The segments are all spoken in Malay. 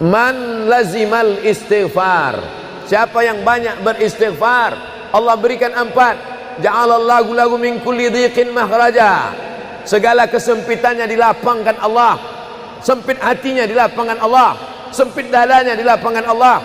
Man lazimal istighfar, siapa yang banyak beristighfar, Allah berikan 4. Ja'alallahu lahu min kulli dhiqin makhraja, segala kesempitannya dilapangkan Allah, sempit hatinya dilapangkan Allah, sempit dadanya dilapangkan Allah.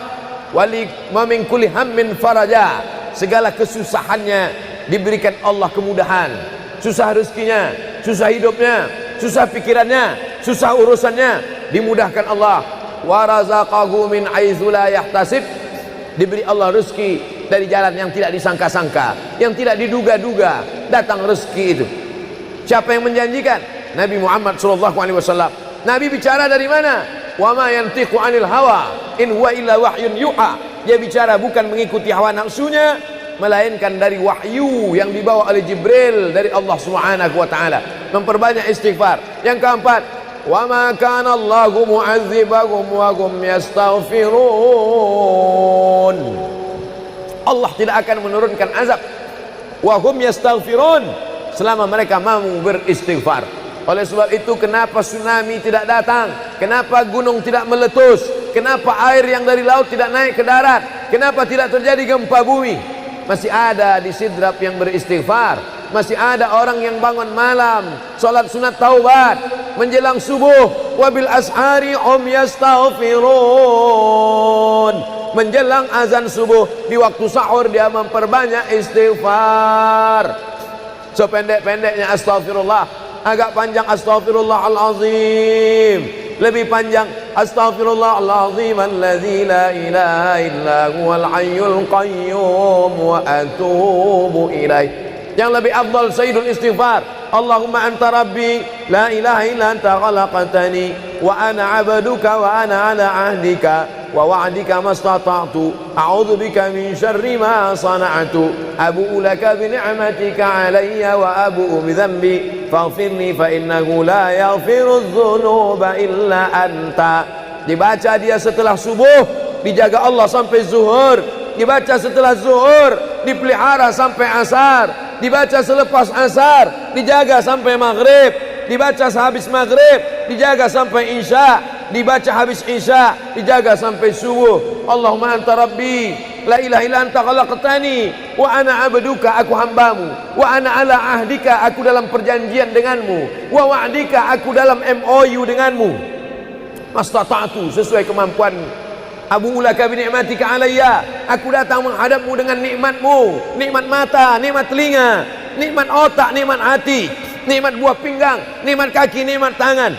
Wali wa min kulli hammin faraja, segala kesusahannya diberikan Allah kemudahan. Susah rezekinya, susah hidupnya, susah pikirannya, susah urusannya, dimudahkan Allah. Wa razaqahu min haitsu la yahtasib, diberi Allah rezeki dari jalan yang tidak disangka-sangka, yang tidak diduga-duga, datang rezeki itu. Siapa yang menjanjikan? Nabi Muhammad SAW. Nabi bicara dari mana? Wa ma yantiqu 'anil hawa in huwa illa wahyun yuha. Dia bicara bukan mengikuti hawa nafsunya, melainkan dari wahyu yang dibawa oleh Jibril dari Allah Subhanahu wa taala. Memperbanyak istighfar. Yang keempat, wa ma kana Allahu mu'adzibahum wa hum yastaghfirun. Allah tidak akan menurunkan azab wa hum yastaghfirun selama mereka mau beristighfar. Oleh sebab itu, kenapa tsunami tidak datang? Kenapa gunung tidak meletus? Kenapa air yang dari laut tidak naik ke darat? Kenapa tidak terjadi gempa bumi? Masih ada di Sidrap yang beristighfar. Masih ada orang yang bangun malam, salat sunat taubat menjelang subuh. Wabil ashari hum yastaghfirun. Menjelang azan subuh, di waktu sahur dia memperbanyak istighfar. Sependek-pendeknya astaghfirullah, agak panjang astaghfirullahalazim, lebih panjang astaghfirullahalazim alladzi la ilaha illa huwal hayyul qayyum wa atubu ilaih. Yang lebih afdal sayyidul istighfar, Allahumma anta rabbi la ilaha illa anta khalaqtani wa ana 'abduka wa ana 'ala 'ahdika wa wa'dika mastata'tu a'udzu bika min syarri ma sana'tu abu'u laka bi ni'matika 'alayya wa abu'u bi dhanbi faghfirli fa innahu la yaghfiru dzunuba illa anta. Dibaca dia setelah subuh, dijaga Allah sampai zuhur. Dibaca setelah zuhur, dipelihara sampai asar. Dibaca selepas asar, dijaga sampai maghrib. Dibaca sehabis maghrib, dijaga sampai isya. Dibaca habis isya, dijaga sampai subuh. Allahumma anta rabbi la ilaha illa anta khalaqtani wa ana 'abduka, aku hambamu, wa ana 'ala ahdika, aku dalam perjanjian denganmu, wa wa'dika, aku dalam MOU denganmu, mastata'tu, sesuai kemampuanmu. Abu ulaka bi ni'matika alayya, aku datang menghadapmu dengan nikmatmu, nikmat mata, nikmat telinga, nikmat otak, nikmat hati, nikmat buah pinggang, nikmat kaki, nikmat tangan.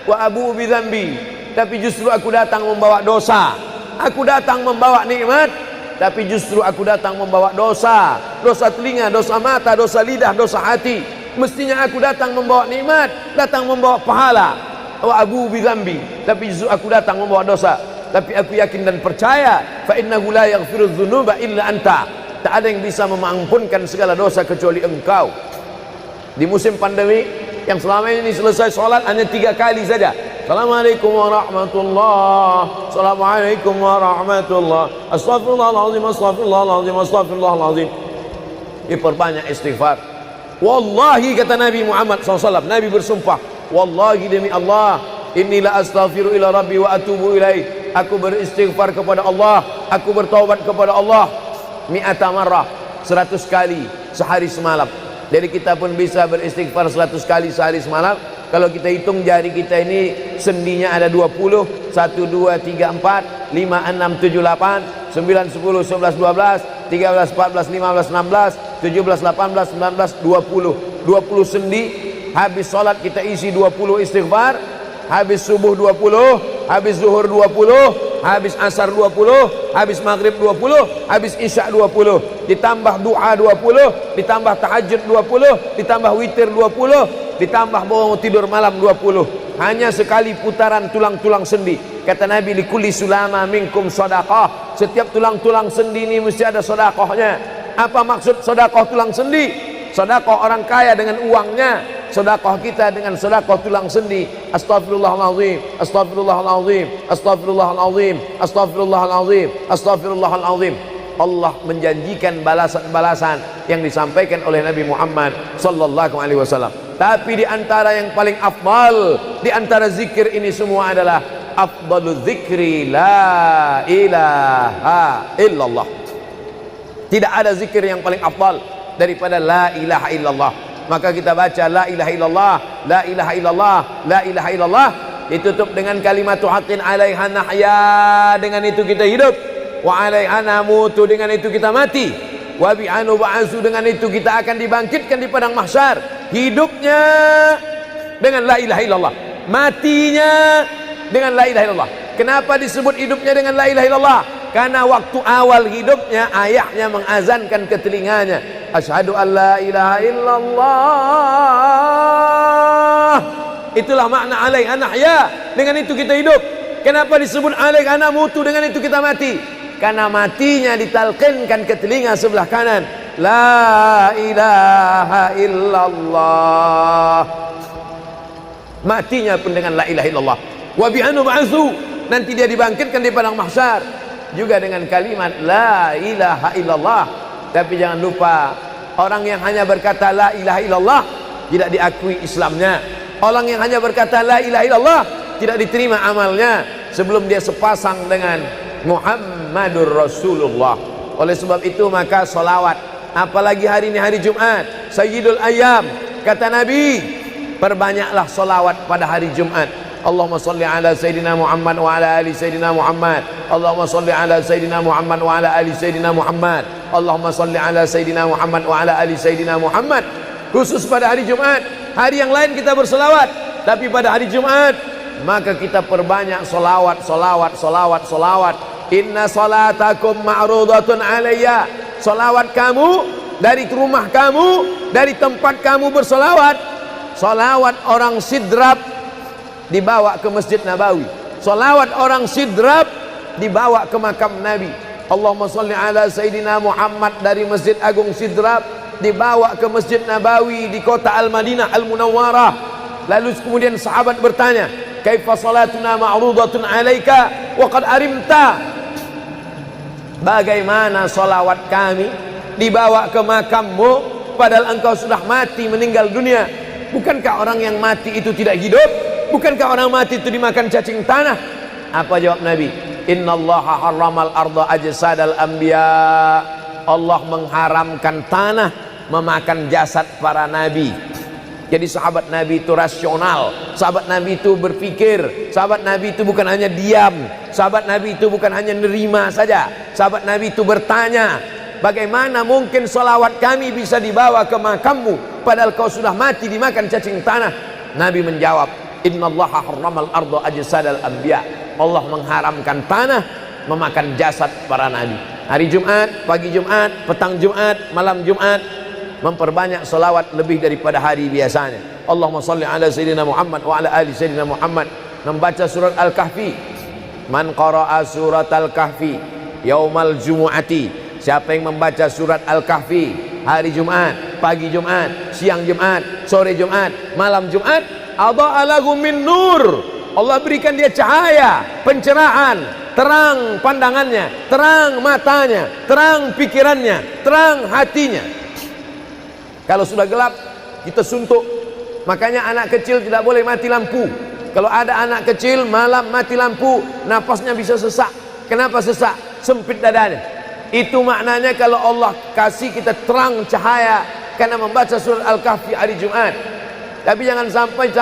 Wa abu bi dzambi, tapi justru aku datang membawa dosa. Aku datang membawa nikmat, tapi justru aku datang membawa dosa. Dosa telinga, dosa mata, dosa lidah, dosa hati. Mestinya aku datang membawa nikmat, datang membawa pahala. Wa abu bi dzambi, tapi justru aku datang membawa dosa. Tapi aku yakin dan percaya, fa innahu la yaghfiru dzunuba illa anta, tak ada yang bisa mengampunkan segala dosa kecuali engkau. Di musim pandemi yang selama ini selesai sholat hanya 3 kali saja. Assalamualaikum warahmatullah, assalamualaikum warahmatullah, astaghfirullahaladzim, astaghfirullahaladzim, astaghfirullahaladzim. Diperbanyak istighfar. Wallahi, kata Nabi Muhammad SAW, Nabi bersumpah, wallahi demi Allah, inilah astaghfiru ila rabbi wa atubu ilaih. Aku beristighfar kepada Allah, aku bertaubat kepada Allah mi'ata marrah, 100 kali sehari semalam. Jadi kita pun bisa beristighfar 100 kali sehari semalam. Kalau kita hitung jari kita ini sendinya ada 20, 1, 2, 3, 4, 5, 6, 7, 8, 9, 10, 11, 12, 13, 14, 15, 16, 17, 18, 19, 20. 20 sendi. Habis sholat kita isi 20 istighfar. Habis subuh 20, habis zuhur 20, habis asar 20, habis maghrib 20, habis isya 20, ditambah doa 20, ditambah tahajud 20, ditambah witir 20, ditambah bangun tidur malam 20. Hanya sekali putaran tulang-tulang sendi. Kata Nabi, likulli sulama minkum sedekah, setiap tulang-tulang sendi ini mesti ada sedekahnya. Apa maksud sedekah tulang sendi? Sedekah orang kaya dengan uangnya, sedekah kita dengan sedekah tulang sendi. Astaghfirullahalazim, astaghfirullahalazim, astaghfirullahalazim, astaghfirullahalazim, astaghfirullahalazim. Allah menjanjikan balasan-balasan yang disampaikan oleh Nabi Muhammad sallallahu alaihi wasallam. Tapi di antara yang paling afdal di antara zikir ini semua adalah afdalu dzikri la ilaha illallah. Tidak ada zikir yang paling afdal daripada la ilaha illallah. Maka kita baca la ilaha illallah, la ilaha illallah, la ilaha illallah, ditutup dengan kalimat haqqin 'alaiha nahya, dengan itu kita hidup, wa 'alaiha namutu, dengan itu kita mati, wa bi'anu ba'su, dengan itu kita akan dibangkitkan di padang mahsyar. Hidupnya dengan la ilaha illallah, matinya dengan la ilaha illallah. Kenapa disebut hidupnya dengan la ilaha illallah? Karena waktu awal hidupnya ayahnya mengazankan ke telinganya, asyhadu an la ilaha illallah. Itulah makna alaiha nahya, dengan itu kita hidup. Kenapa disebut alaiha namutu, dengan itu kita mati? Karena matinya ditalqinkan ke telinga sebelah kanan, la ilaha illallah. Matinya pun dengan la ilaha illallah. Wa bi'anu ba'su, nanti dia dibangkitkan di padang mahsyar juga dengan kalimat la ilaha illallah. Tapi jangan lupa, orang yang hanya berkata la ilaha illallah tidak diakui Islamnya. Orang yang hanya berkata la ilaha illallah tidak diterima amalnya sebelum dia sepasang dengan Muhammadur Rasulullah. Oleh sebab itu maka solawat, apalagi hari ini hari Jumat, Sayyidul Ayyam, kata Nabi, perbanyaklah solawat pada hari Jumat. Allahumma salli ala Sayyidina Muhammad wa ala ali Sayyidina Muhammad. Allahumma salli ala Sayyidina Muhammad wa ala ali Sayyidina Muhammad. Allahumma salli ala Sayyidina Muhammad wa ala ali Sayyidina Muhammad. Khusus pada hari Jumat. Hari yang lain kita berselawat, tapi pada hari Jumat maka kita perbanyak solawat, solawat, solawat, solawat. Inna salatakum ma'rudatun alayya. Solawat kamu dari rumah kamu, dari tempat kamu bersolawat. Solawat orang sidrap dibawa ke Masjid Nabawi. Salawat orang sidrap dibawa ke makam Nabi. Allahumma salli ala Sayyidina Muhammad dari Masjid Agung Sidrap dibawa ke Masjid Nabawi di kota Al-Madinah Al-Munawwarah. Lalu kemudian sahabat bertanya, kaifa salatuna ma'rudatun alaika wa qad arimta? Bagaimana salawat kami dibawa ke makammu padahal engkau sudah mati, meninggal dunia? Bukankah orang yang mati itu tidak hidup? Bukankah orang mati itu dimakan cacing tanah? Apa jawab Nabi? Innallaha harramal arda ajsadal anbiya. Allah mengharamkan tanah memakan jasad para nabi. Jadi sahabat Nabi itu rasional, sahabat Nabi itu berpikir, sahabat Nabi itu bukan hanya diam, sahabat Nabi itu bukan hanya nerima saja, sahabat Nabi itu bertanya, bagaimana mungkin salawat kami bisa dibawa ke makammu padahal kau sudah mati dimakan cacing tanah? Nabi menjawab, innallaha harramal arda ajsadal anbiya. Allah mengharamkan tanah memakan jasad para nabi. Hari Jumat, pagi Jumat, petang Jumat, malam Jumat, memperbanyak salawat lebih daripada hari biasanya. Allahumma salli ala Sayyidina Muhammad wa ala ali Sayyidina Muhammad. Membaca surat Al-Kahfi. Man qara'a surat Al-Kahfi yaumal jumu'ati. Siapa yang membaca surat Al-Kahfi hari Jumat, pagi Jumat, siang Jumat, sore Jumat, malam Jumat, adha'a lahu min nur. Allah berikan dia cahaya, pencerahan, terang pandangannya, terang matanya, terang pikirannya, terang hatinya. Kalau sudah gelap, kita suntuk. Makanya anak kecil tidak boleh mati lampu. Kalau ada anak kecil malam mati lampu, napasnya bisa sesak. Kenapa sesak? Sempit dadanya. Itu maknanya kalau Allah kasih kita terang cahaya karena membaca surat Al-Kahfi hari Jumat. Tapi jangan sampai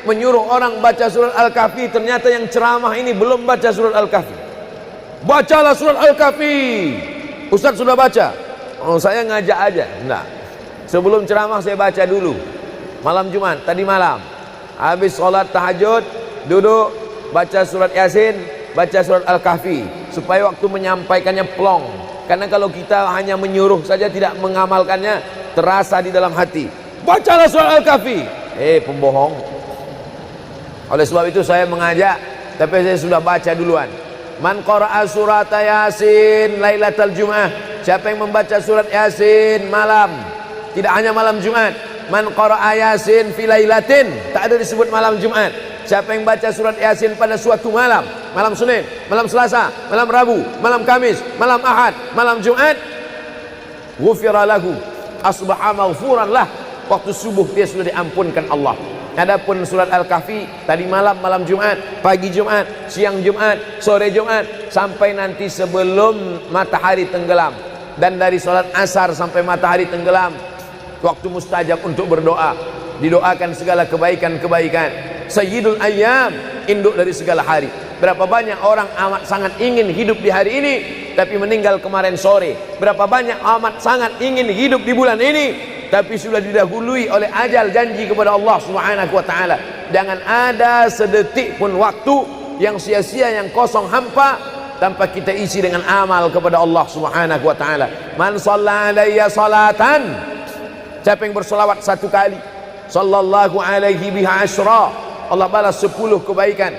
menyuruh orang baca surat Al-Kahfi, ternyata yang ceramah ini belum baca surat Al-Kahfi. Bacalah surat Al-Kahfi. Ustaz sudah baca. Oh, saya ngajak aja. Enggak. Sebelum ceramah saya baca dulu. Malam Jumat, tadi malam. Habis sholat tahajud, duduk, baca surat Yasin, baca surat Al-Kahfi. Supaya waktu menyampaikannya plong. Karena kalau kita hanya menyuruh saja tidak mengamalkannya, terasa di dalam hati. Bacalah surat Al-Kahfi. Pembohong. Oleh sebab itu saya mengajak, tapi saya sudah baca duluan. Man qara'a surat Yasin lailatal Jum'ah. Siapa yang membaca surat Yasin malam, tidak hanya malam Jumat. Man qara'a Yasin fi lailatin, tak ada disebut malam Jumat. Siapa yang baca surat Yasin pada suatu malam, malam Senin, malam Selasa, malam Rabu, malam Kamis, malam Ahad, malam Jumat, ghufira lahu, asbaha maghfuran lah. Waktu subuh dia sudah diampunkan Allah. Adapun surat Al-Kahfi tadi malam, malam Jumat, pagi Jumat, siang Jumat, sore Jumat, sampai nanti sebelum matahari tenggelam. Dan dari salat asar sampai matahari tenggelam, waktu mustajab untuk berdoa, didoakan segala kebaikan-kebaikan. Sayyidul ayyam, induk dari segala hari. Berapa banyak orang amat sangat ingin hidup di hari ini tapi meninggal kemarin sore. Berapa banyak amat sangat ingin hidup di bulan ini tapi sudah didahului oleh ajal, janji kepada Allah Subhanahu wa taala. Jangan ada sedetik pun waktu yang sia-sia, yang kosong hampa tanpa kita isi dengan amal kepada Allah Subhanahu wa taala. Man shalla alayya salatan, siapa yang bersolawat satu kali, sallallahu alaihi biha asyra, Allah balas 10 kebaikan.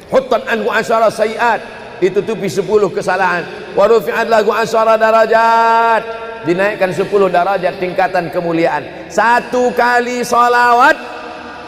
Huttan anhu asyara sayiat, ditutupi 10 kesalahan. Wa rufi'at lahu asyara darajat, dinaikkan 10 darajat tingkatan kemuliaan. Satu kali salawat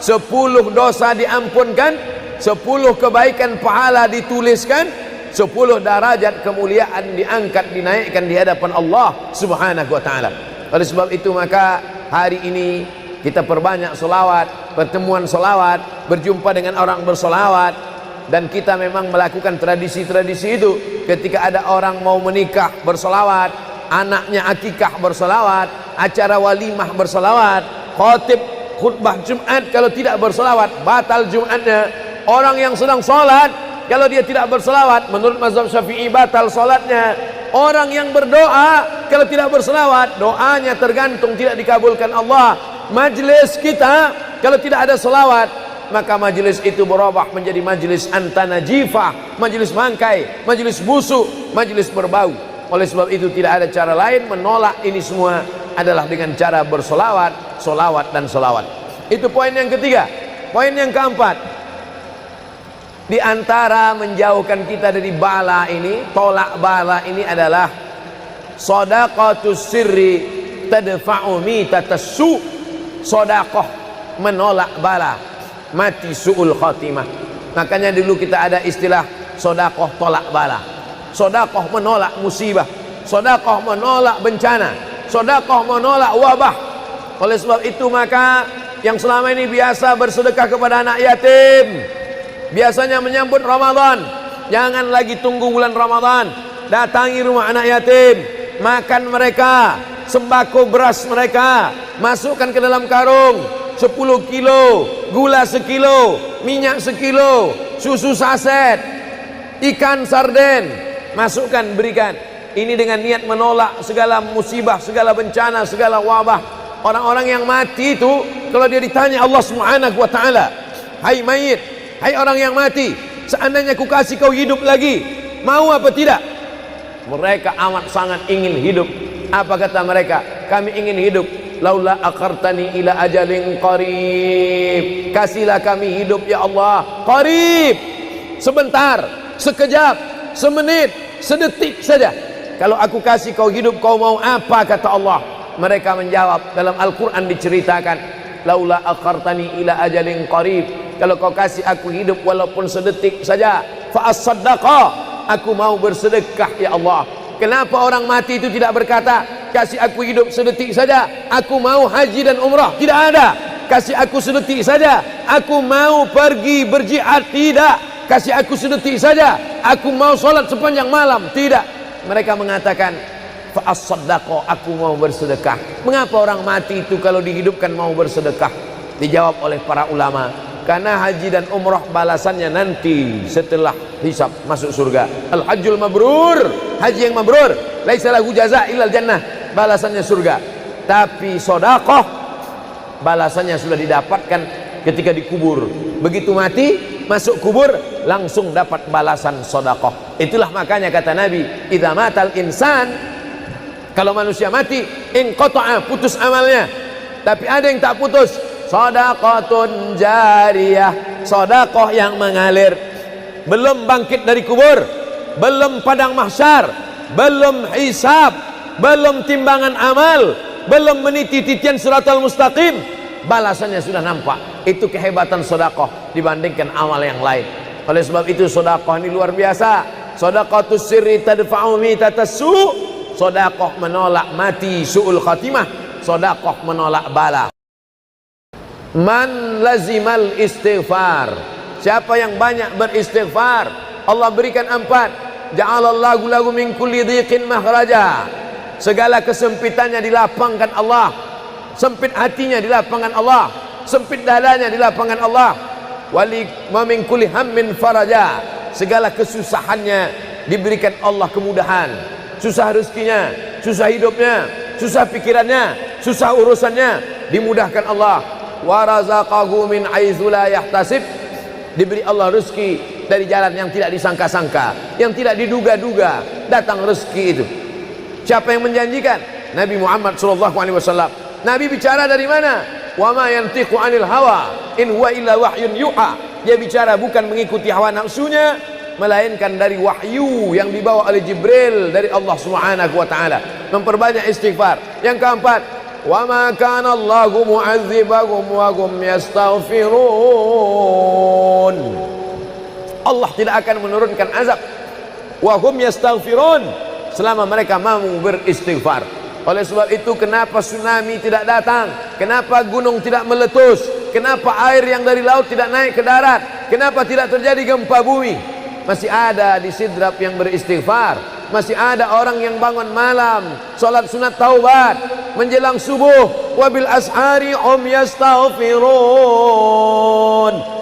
10 dosa diampunkan, 10 kebaikan pahala dituliskan, 10 derajat kemuliaan diangkat, dinaikkan di hadapan Allah Subhanahu wa taala. Oleh sebab itu maka hari ini kita perbanyak selawat, pertemuan selawat, berjumpa dengan orang berselawat. Dan kita memang melakukan tradisi-tradisi itu. Ketika ada orang mau menikah berselawat, anaknya akikah berselawat, acara walimah berselawat, khatib khutbah Jumat kalau tidak berselawat batal Jumatnya. Orang yang sedang sholat kalau dia tidak berselawat, menurut mazhab Syafi'i batal sholatnya. Orang yang berdoa kalau tidak berselawat, doanya tergantung tidak dikabulkan Allah. Majlis kita kalau tidak ada selawat, maka majlis itu berubah menjadi majlis antanajifah, majlis mangkai, majlis busuk, majlis berbau. Oleh sebab itu tidak ada cara lain menolak ini semua adalah dengan cara bersolawat, solawat dan solawat. Itu poin yang ketiga. Poin yang keempat, di antara menjauhkan kita dari bala ini, tolak bala ini adalah shadaqatus sirri tadfa'u mitatassu. Sedekah menolak bala, mati su'ul khatimah. Makanya dulu kita ada istilah sedekah tolak bala. Sedekah menolak musibah, sedekah menolak bencana, sedekah menolak wabah. Oleh sebab itu maka yang selama ini biasa bersedekah kepada anak yatim, biasanya menyambut Ramadan, jangan lagi tunggu bulan Ramadan, datangi rumah anak yatim, makan mereka, sembako beras mereka, masukkan ke dalam karung 10 kilo, gula sekilo, minyak sekilo, susu saset, ikan sarden, masukkan, berikan. Ini dengan niat menolak segala musibah, segala bencana, segala wabah. Orang-orang yang mati itu kalau dia ditanya Allah Subhanahu wa taala, hai mayit, hai orang yang mati, seandainya ku kasih kau hidup lagi, mau apa tidak? Mereka amat sangat ingin hidup. Apa kata mereka? Kami ingin hidup. Laula akhartani ila ajalin qarib, kasihlah kami hidup ya Allah qarib, sebentar, sekejap, semenit, sedetik saja. Kalau aku kasih kau hidup, kau mau apa? Kata Allah. Mereka menjawab, dalam Al-Quran diceritakan, laula akhartani ila ajalin qarib, kalau kau kasih aku hidup walaupun sedetik saja, fa as-saddaqa, aku mau bersedekah ya Allah. Kenapa orang mati itu tidak berkata, kasih aku hidup sedetik saja, aku mau haji dan umrah? Tidak ada. Kasih aku sedetik saja, aku mau pergi berjihad? Tidak. Kasih aku sedetik saja, aku mau sholat sepanjang malam? Tidak. Mereka mengatakan, fa as-saddaqa, aku mau bersedekah. Mengapa orang mati itu kalau dihidupkan mau bersedekah? Dijawab oleh para ulama, karena haji dan umrah balasannya nanti setelah hisab masuk surga. Al-hajjul mabrur, haji yang mabrur, laisa lahu jaza illal jannah, balasannya surga. Tapi sedekah balasannya sudah didapatkan ketika dikubur. Begitu mati masuk kubur langsung dapat balasan sedekah. Itulah makanya kata Nabi, idza matal insan, kalau manusia mati, inqata'a, putus amalnya. Tapi ada yang tak putus, shadaqatun jariyah, sedekah yang mengalir. Belum bangkit dari kubur, belum padang mahsyar, belum hisab, belum timbangan amal, belum meniti titian siratal mustaqim, balasannya sudah nampak. Itu kehebatan sedekah dibandingkan amal yang lain. Oleh sebab itu sedekah ini luar biasa. Shadaqatus sirri tadfa'u mitatassu, sedekah menolak mati su'ul khatimah, sedekah menolak bala. Man lazimal istighfar, siapa yang banyak beristighfar, Allah berikan 4. Ja'alallahu lahu min kulli dhiqin makhraja, segala kesempitannya dilapangkan Allah, sempit hatinya dilapangkan Allah, sempit dadanya dilapangkan Allah. Wali wa min kulli hammin faraja, segala kesusahannya diberikan Allah kemudahan, susah rezekinya, susah hidupnya, susah pikirannya, susah urusannya dimudahkan Allah. Wa razaqahu min haitsu la yahtasib, diberi Allah rezeki dari jalan yang tidak disangka-sangka, yang tidak diduga-duga datang rezeki itu. Siapa yang menjanjikan? Nabi Muhammad SAW. Nabi bicara dari mana? Wa ma yantiqu 'anil hawa in huwa illa wahyun yuha. Dia bicara bukan mengikuti hawa nafsunya, melainkan dari wahyu yang dibawa oleh Jibril dari Allah Subhanahu wa taala. Memperbanyak istighfar. Yang keempat, wa ma kana Allahu mu'adzibahum wa hum yastaghfirun. Allah tidak akan menurunkan azab wa hum yastaghfirun selama mereka mau beristighfar. Oleh sebab itu, kenapa tsunami tidak datang? Kenapa gunung tidak meletus? Kenapa air yang dari laut tidak naik ke darat? Kenapa tidak terjadi gempa bumi? Masih ada di Sidrap yang beristighfar. Masih ada orang yang bangun malam, salat sunat taubat menjelang subuh. Wabil ashari yastaghfirun.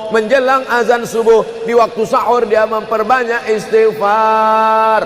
Menjelang azan subuh, di waktu sahur dia memperbanyak istighfar.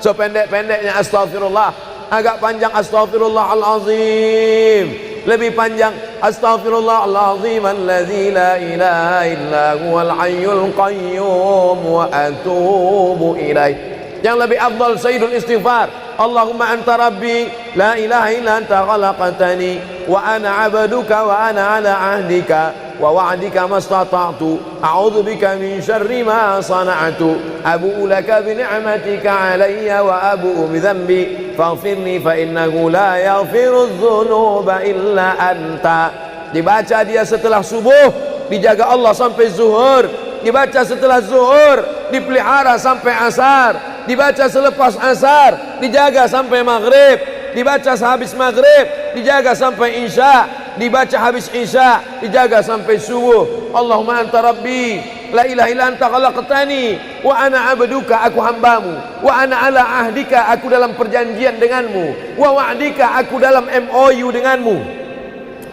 Sependek-pendeknya astaghfirullah, agak panjang astaghfirullahalazim, lebih panjang astaghfirullahalazim alladzi la ilaha illa huwal hayyul qayyum wa atubu ilaih. Yang lebih afdal sayyidul istighfar, Allahumma anta rabbi la ilaha illa anta khalaqtani wa ana 'abduka wa ana 'ala 'ahdika wa wa'dika mastata'tu a'udzu bika min syarri ma sana'tu abu'u laka bi ni'matika 'alayya wa abu'u bi dhanbi faghfirli fa innahu la yaghfiru dzunuba illa anta. Dibaca dia setelah subuh, dijaga Allah sampai zuhur. Dibaca setelah zuhur, dipelihara sampai asar. Dibaca selepas asar, dijaga sampai maghrib. Dibaca sehabis maghrib, dijaga sampai isya. Dibaca habis isya, dijaga sampai subuh. Allahumma anta rabbi la ilaha illa anta khalaqtani wa ana 'abduka, aku hambamu, wa ana 'ala ahdika, aku dalam perjanjian denganmu, wa wa'dika, aku dalam MOU denganmu,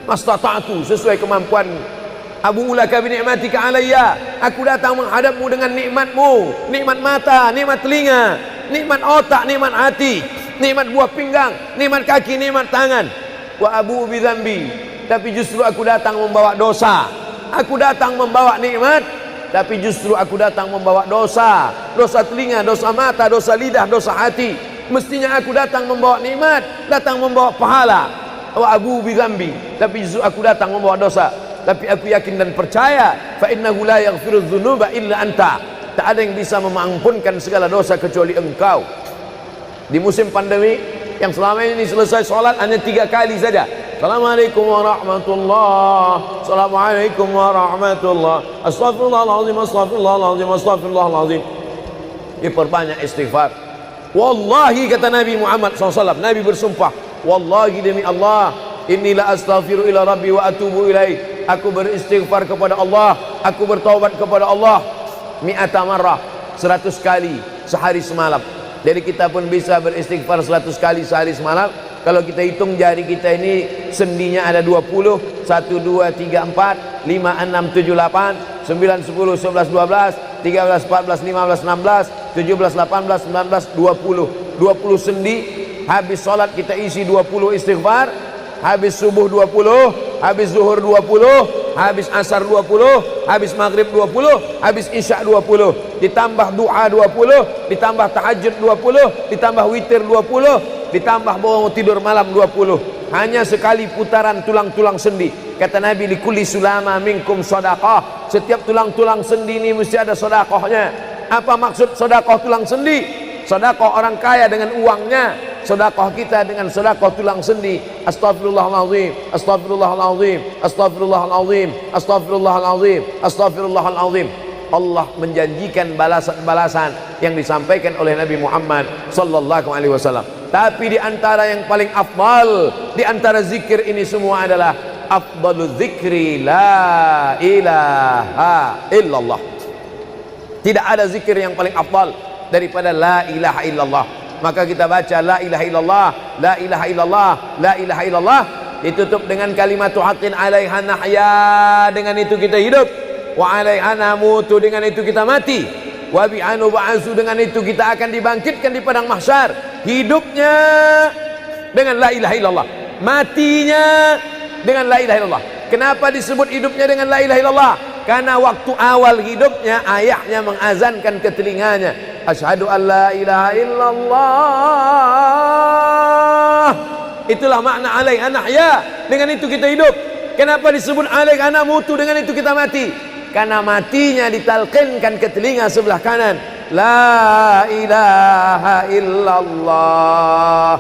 mastata'tu, sesuai kemampuanmu. Abu ulaka bi ni'matika alayya, aku datang menghadapmu dengan nikmatmu, nikmat mata, nikmat telinga, nikmat otak, nikmat hati, nikmat buah pinggang, nikmat kaki, nikmat tangan. Wa abu bi dzambi, tapi justru aku datang membawa dosa. Aku datang membawa nikmat, tapi justru aku datang membawa dosa. Dosa telinga, dosa mata, dosa lidah, dosa hati. Mestinya aku datang membawa nikmat, datang membawa pahala. Wa abu bi dzambi, tapi justru aku datang membawa dosa. Tapi aku yakin dan percaya, fa innahu la yaghfiru dzunuba illa anta, tak ada yang bisa mengampunkan segala dosa kecuali engkau. Di musim pandemi yang selama ini selesai sholat hanya 3 kali saja. Assalamualaikum warahmatullah, assalamualaikum warahmatullah, astaghfirullahaladzim, astaghfirullahaladzim, astaghfirullahaladzim. Diperbanyak istighfar. Wallahi, kata Nabi Muhammad SAW, Nabi bersumpah, wallahi demi Allah, inilah astaghfiru ila rabbi wa atubu ilaih. Aku beristighfar kepada Allah, aku bertaubat kepada Allah mi'ata marrah, 100 kali sehari semalam. Jadi kita pun bisa beristighfar 100 kali sehari semalam. Kalau kita hitung jari kita ini sendinya ada 20, 1, 2, 3, 4, 5, 6, 7, 8, 9, 10, 11, 12, 13, 14, 15, 16, 17, 18, 19, 20. 20 sendi. Habis sholat kita isi 20 istighfar. Habis subuh 20, habis zuhur 20, habis asar 20, habis maghrib 20, habis isya 20, ditambah doa 20, ditambah tahajud 20, ditambah witir 20, ditambah bangun tidur malam 20. Hanya sekali putaran tulang-tulang sendi. Kata Nabi, likulli sulama minkum sedekah, setiap tulang-tulang sendi ini mesti ada sedekahnya. Apa maksud sedekah tulang sendi? Sedekah orang kaya dengan uangnya, sedekah kita dengan sedekah tulang sendi. Astaghfirullahalazim, astaghfirullahalazim, astaghfirullahalazim, astaghfirullahalazim, astaghfirullahalazim. Allah menjanjikan balasan-balasan yang disampaikan oleh Nabi Muhammad sallallahu alaihi wasallam. Tapi di antara yang paling afdal di antara zikir ini semua adalah afdalu dzikri la ilaha illallah. Tidak ada zikir yang paling afdal daripada la ilaha illallah. Maka kita baca la ilaha illallah, la ilaha illallah, la ilaha illallah, ditutup dengan kalimat haqqin 'alaiha nahya, dengan itu kita hidup, wa 'alaiha namutu, dengan itu kita mati, wa bi'anu ba'su, dengan itu kita akan dibangkitkan di padang mahsyar. Hidupnya dengan la ilaha illallah, matinya dengan la ilaha illallah. Kenapa disebut hidupnya dengan la ilaha illallah? Karena waktu awal hidupnya ayahnya mengazankan ke telinganya, asyhadu an la ilaha illallah. Itulah makna alaiha nahya, dengan itu kita hidup. Kenapa disebut alaiha namutu, dengan itu kita mati? Karena matinya ditalqinkan ke telinga sebelah kanan, la ilaha illallah.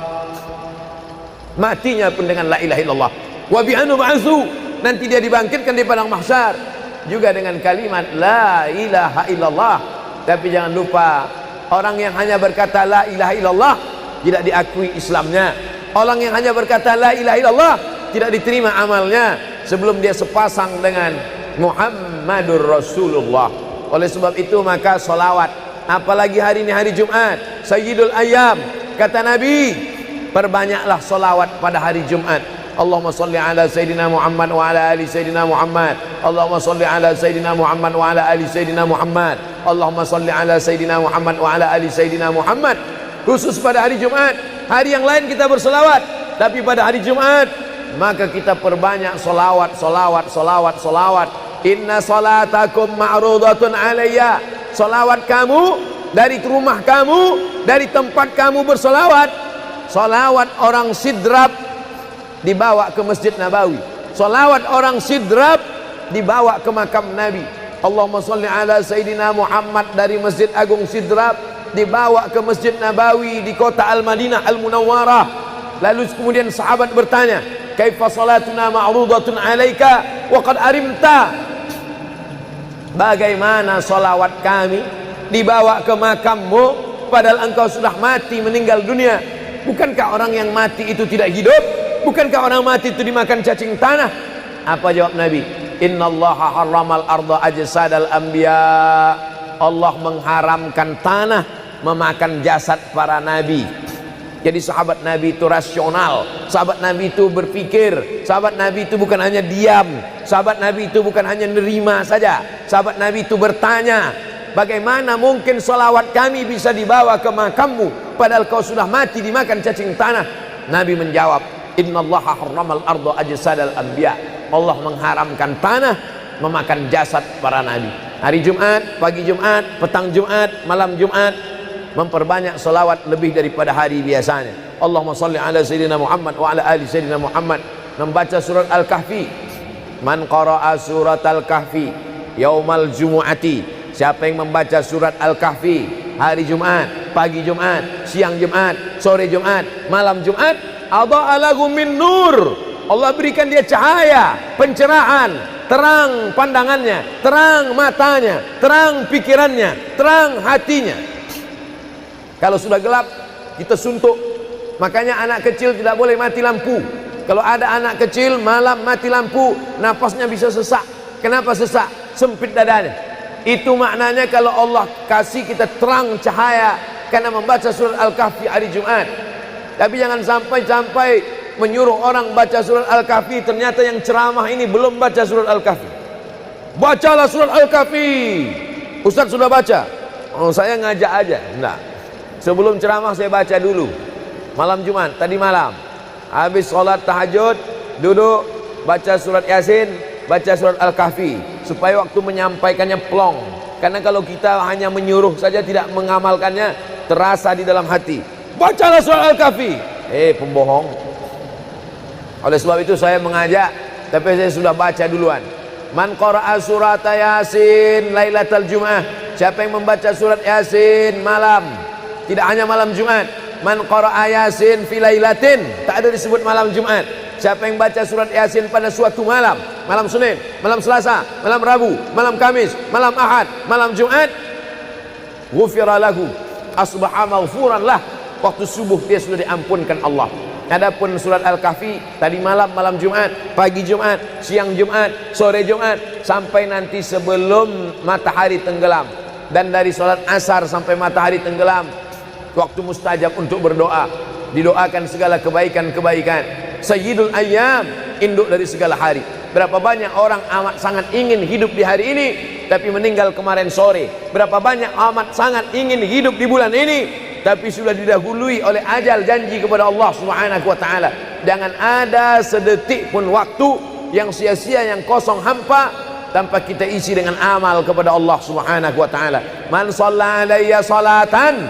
Matinya pun dengan la ilaha illallah. Wa bi'anu ba'su, nanti dia dibangkitkan di padang mahsyar juga dengan kalimat la ilaha illallah. Tapi jangan lupa, orang yang hanya berkata la ilaha illallah tidak diakui Islamnya. Orang yang hanya berkata la ilaha illallah tidak diterima amalnya sebelum dia sepasang dengan Muhammadur Rasulullah. Oleh sebab itu maka solawat, apalagi hari ini hari Jumat, Sayyidul Ayyam, kata Nabi, perbanyaklah solawat pada hari Jumat. Allahumma salli ala Sayyidina Muhammad wa ala ali Sayyidina Muhammad. Allahumma salli ala Sayyidina Muhammad wa ala ali Sayyidina Muhammad. Allahumma salli ala Sayyidina Muhammad wa ala ali Sayyidina Muhammad. Khusus pada hari Jumat. Hari yang lain kita berselawat, tapi pada hari Jumat maka kita perbanyak solawat, solawat, solawat, solawat. Inna salatakum ma'rudatun alayya. Solawat kamu dari rumah kamu, dari tempat kamu bersolawat. Solawat orang sidrap dibawa ke Masjid Nabawi. Salawat orang sidrap dibawa ke makam Nabi. Allahumma salli ala Sayyidina Muhammad dari Masjid Agung Sidrap dibawa ke Masjid Nabawi di kota Al-Madinah Al-Munawwarah. Lalu kemudian sahabat bertanya, kaifa salatuna ma'rudatun alaika wa qad arimta? Bagaimana salawat kami dibawa ke makammu padahal engkau sudah mati, meninggal dunia? Bukankah orang yang mati itu tidak hidup? Bukankah orang mati itu dimakan cacing tanah? Apa jawab Nabi? Innallaha harramal arda ajsadal anbiya. Allah mengharamkan tanah memakan jasad para nabi. Jadi sahabat Nabi itu rasional, sahabat Nabi itu berpikir, sahabat Nabi itu bukan hanya diam, sahabat Nabi itu bukan hanya nerima saja, sahabat Nabi itu bertanya, bagaimana mungkin salawat kami bisa dibawa ke makammu padahal kau sudah mati dimakan cacing tanah? Nabi menjawab, innallaha harramal arda ajsadal anbiya. Allah mengharamkan tanah memakan jasad para nabi. Hari Jumat, pagi Jumat, petang Jumat, malam Jumat, memperbanyak salawat lebih daripada hari biasanya. Allahumma salli ala Sayyidina Muhammad wa ala ali Sayyidina Muhammad. Membaca surat Al-Kahfi. Man qara'a surat Al-Kahfi yaumal jumu'ati. Siapa yang membaca surat Al-Kahfi hari Jumat, pagi Jumat, siang Jumat, sore Jumat, malam Jumat, adha'a lahu min nur. Allah berikan dia cahaya, pencerahan, terang pandangannya, terang matanya, terang pikirannya, terang hatinya. Kalau sudah gelap, kita suntuk. Makanya anak kecil tidak boleh mati lampu. Kalau ada anak kecil malam mati lampu, napasnya bisa sesak. Kenapa sesak? Sempit dadanya. Itu maknanya kalau Allah kasih kita terang cahaya karena membaca surat Al-Kahfi hari Jumat. Tapi jangan sampai menyuruh orang baca surat Al-Kahfi, ternyata yang ceramah ini belum baca surat Al-Kahfi. Bacalah surat Al-Kahfi. Ustaz sudah baca. Oh, saya ngajak aja. Enggak. Sebelum ceramah saya baca dulu. Malam Jumat, tadi malam. Habis sholat tahajud, duduk, baca surat Yasin, baca surat Al-Kahfi. Supaya waktu menyampaikannya plong. Karena kalau kita hanya menyuruh saja tidak mengamalkannya, terasa di dalam hati. Bacalah surat Al-Kahfi. Pembohong. Oleh sebab itu saya mengajak, tapi saya sudah baca duluan. Man qara'a surat Yasin lailatal Jum'ah. Siapa yang membaca surat Yasin malam, tidak hanya malam Jumat. Man qara'a Yasin fi lailatin, tak ada disebut malam Jumat. Siapa yang baca surat Yasin pada suatu malam, malam Senin, malam Selasa, malam Rabu, malam Kamis, malam Ahad, malam Jumat, ghufira lahu, asbaha maghfuran lah. Waktu subuh dia sudah diampunkan Allah. Adapun surat Al-Kahfi tadi malam, malam Jumat, pagi Jumat, siang Jumat, sore Jumat, sampai nanti sebelum matahari tenggelam. Dan dari salat asar sampai matahari tenggelam, waktu mustajab untuk berdoa, didoakan segala kebaikan-kebaikan. Sayyidul ayyam, induk dari segala hari. Berapa banyak orang amat sangat ingin hidup di hari ini, tapi meninggal kemarin sore. Berapa banyak amat sangat ingin hidup di bulan ini, tapi sudah didahului oleh ajal, janji kepada Allah Subhanahu wa taala. Jangan ada sedetik pun waktu yang sia-sia, yang kosong hampa, tanpa kita isi dengan amal kepada Allah Subhanahu wa taala. Man shalla alayya salatan,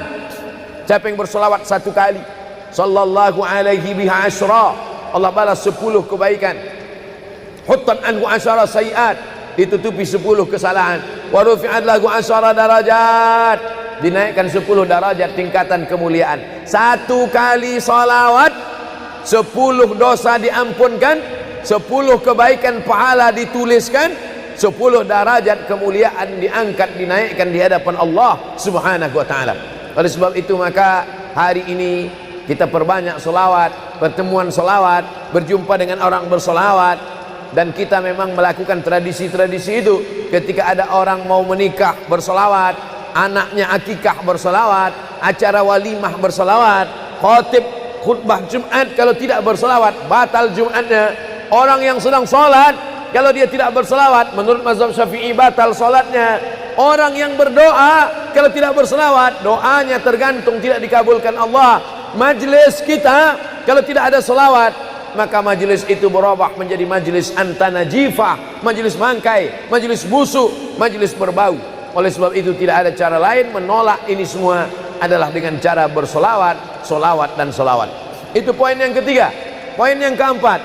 siapa yang bersolawat satu kali, sallallahu alaihi biha asyra, Allah balas 10 kebaikan. Huttan anhu asyara sayiat, ditutupi 10 kesalahan. Wa rufi'at lahu asyara darajat, dinaikkan 10 darajat tingkatan kemuliaan. Satu kali salawat 10 dosa diampunkan, 10 kebaikan pahala dituliskan, 10 derajat kemuliaan diangkat, dinaikkan di hadapan Allah Subhanahu wa taala. Oleh sebab itu maka hari ini kita perbanyak selawat, pertemuan selawat, berjumpa dengan orang berselawat. Dan kita memang melakukan tradisi-tradisi itu. Ketika ada orang mau menikah berselawat, anaknya akikah berselawat, acara walimah berselawat, khotib khutbah Jumat kalau tidak berselawat batal Jumatnya. Orang yang sedang sholat kalau dia tidak berselawat, menurut mazhab Syafi'i batal sholatnya. Orang yang berdoa kalau tidak berselawat, doanya tergantung tidak dikabulkan Allah. Majlis kita kalau tidak ada selawat, maka majlis itu berubah menjadi majlis antanajifah, majlis mangkai, majlis busuk, majlis berbau. Oleh sebab itu tidak ada cara lain menolak ini semua adalah dengan cara bersolawat, solawat dan solawat. Itu poin yang ketiga. Poin yang keempat,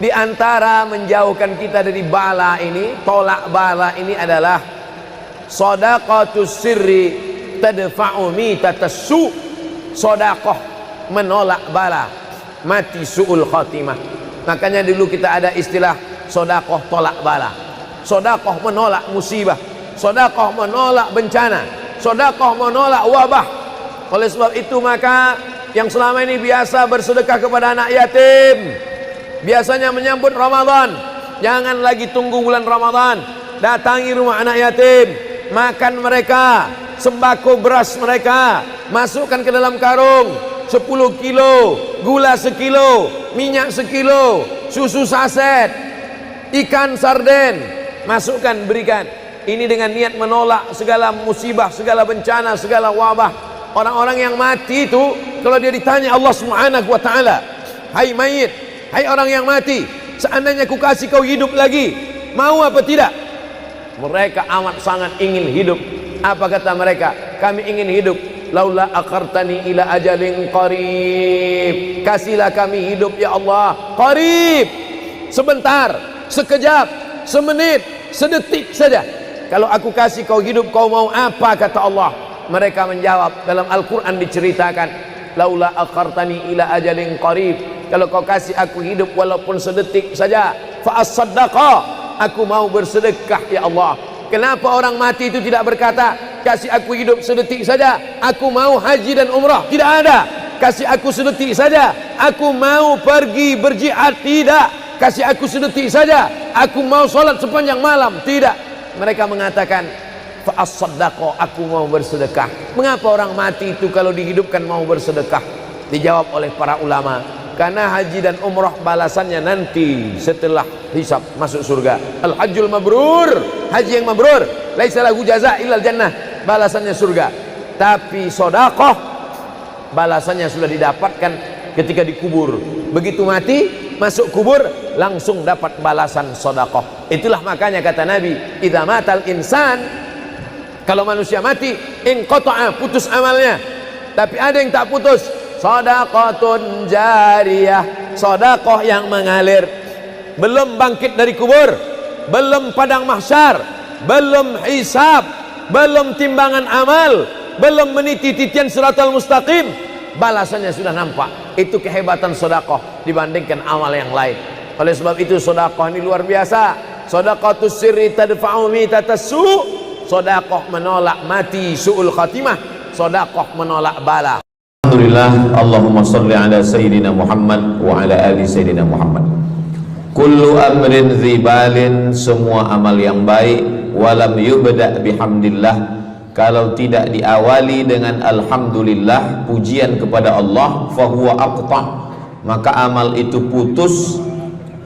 di antara menjauhkan kita dari bala ini, tolak bala ini adalah shadaqatus sirri tadfa'u mitatassu. Sedekah menolak bala, mati su'ul khatimah. Makanya dulu kita ada istilah sedekah tolak bala, sedekah menolak musibah, sedekah menolak bencana, sedekah menolak wabah. Oleh sebab itu maka yang selama ini biasa bersedekah kepada anak yatim, biasanya menyambut Ramadan, jangan lagi tunggu bulan Ramadan, datangi rumah anak yatim, makan mereka, sembako beras mereka, masukkan ke dalam karung 10 kilo, gula sekilo, minyak sekilo, susu saset, ikan sarden, masukkan, berikan. Ini dengan niat menolak segala musibah, segala bencana, segala wabah. Orang-orang yang mati itu kalau dia ditanya Allah Subhanahu wa taala, hai mayit, hai orang yang mati, seandainya ku kasih kau hidup lagi, mau apa tidak? Mereka amat sangat ingin hidup. Apa kata mereka? Kami ingin hidup. Laula akhartani ila ajalin qarib, kasihlah kami hidup ya Allah qarib, sebentar, sekejap, semenit, sedetik saja. Kalau aku kasih kau hidup, kau mau apa? Kata Allah. Mereka menjawab, dalam Al-Quran diceritakan, laula akhartani ila ajalin qarib, kalau kau kasih aku hidup walaupun sedetik saja, fa as-saddaqa, aku mau bersedekah ya Allah. Kenapa orang mati itu tidak berkata, kasih aku hidup sedetik saja, aku mau haji dan umrah? Tidak ada. Kasih aku sedetik saja, aku mau pergi berjihad? Tidak. Kasih aku sedetik saja, aku mau sholat sepanjang malam? Tidak. Mereka mengatakan, fa as-saddaqa, aku mau bersedekah. Mengapa orang mati itu kalau dihidupkan mau bersedekah? Dijawab oleh para ulama, karena haji dan umrah balasannya nanti setelah hisab masuk surga. Al-hajjul mabrur, haji yang mabrur, laisa lahu jaza' illal jannah, balasannya surga. Tapi sedekah balasannya sudah didapatkan ketika dikubur. Begitu mati masuk kubur langsung dapat balasan sedekah. Itulah makanya kata Nabi, idza matal insan, kalau manusia mati, inqata'a, putus amalnya. Tapi ada yang tak putus, shadaqatun jariyah, sedekah yang mengalir. Belum bangkit dari kubur, belum padang mahsyar, belum hisab, belum timbangan amal, belum meniti titian siratal mustaqim, balasannya sudah nampak. Itu kehebatan sedekah dibandingkan amal yang lain. Oleh sebab itu sedekah ini luar biasa. Shadaqatus sirri tadfa'u mitatassu, sedekah menolak mati su'ul khatimah, sedekah menolak bala. Alhamdulillah, Allahumma salli ala Sayyidina Muhammad wa ala ali Sayyidina Muhammad. Kullu amrin zibalin, semua amal yang baik, walam yubda' bihamdillah, kalau tidak diawali dengan alhamdulillah, pujian kepada Allah, fahuwa aqta', maka amal itu putus.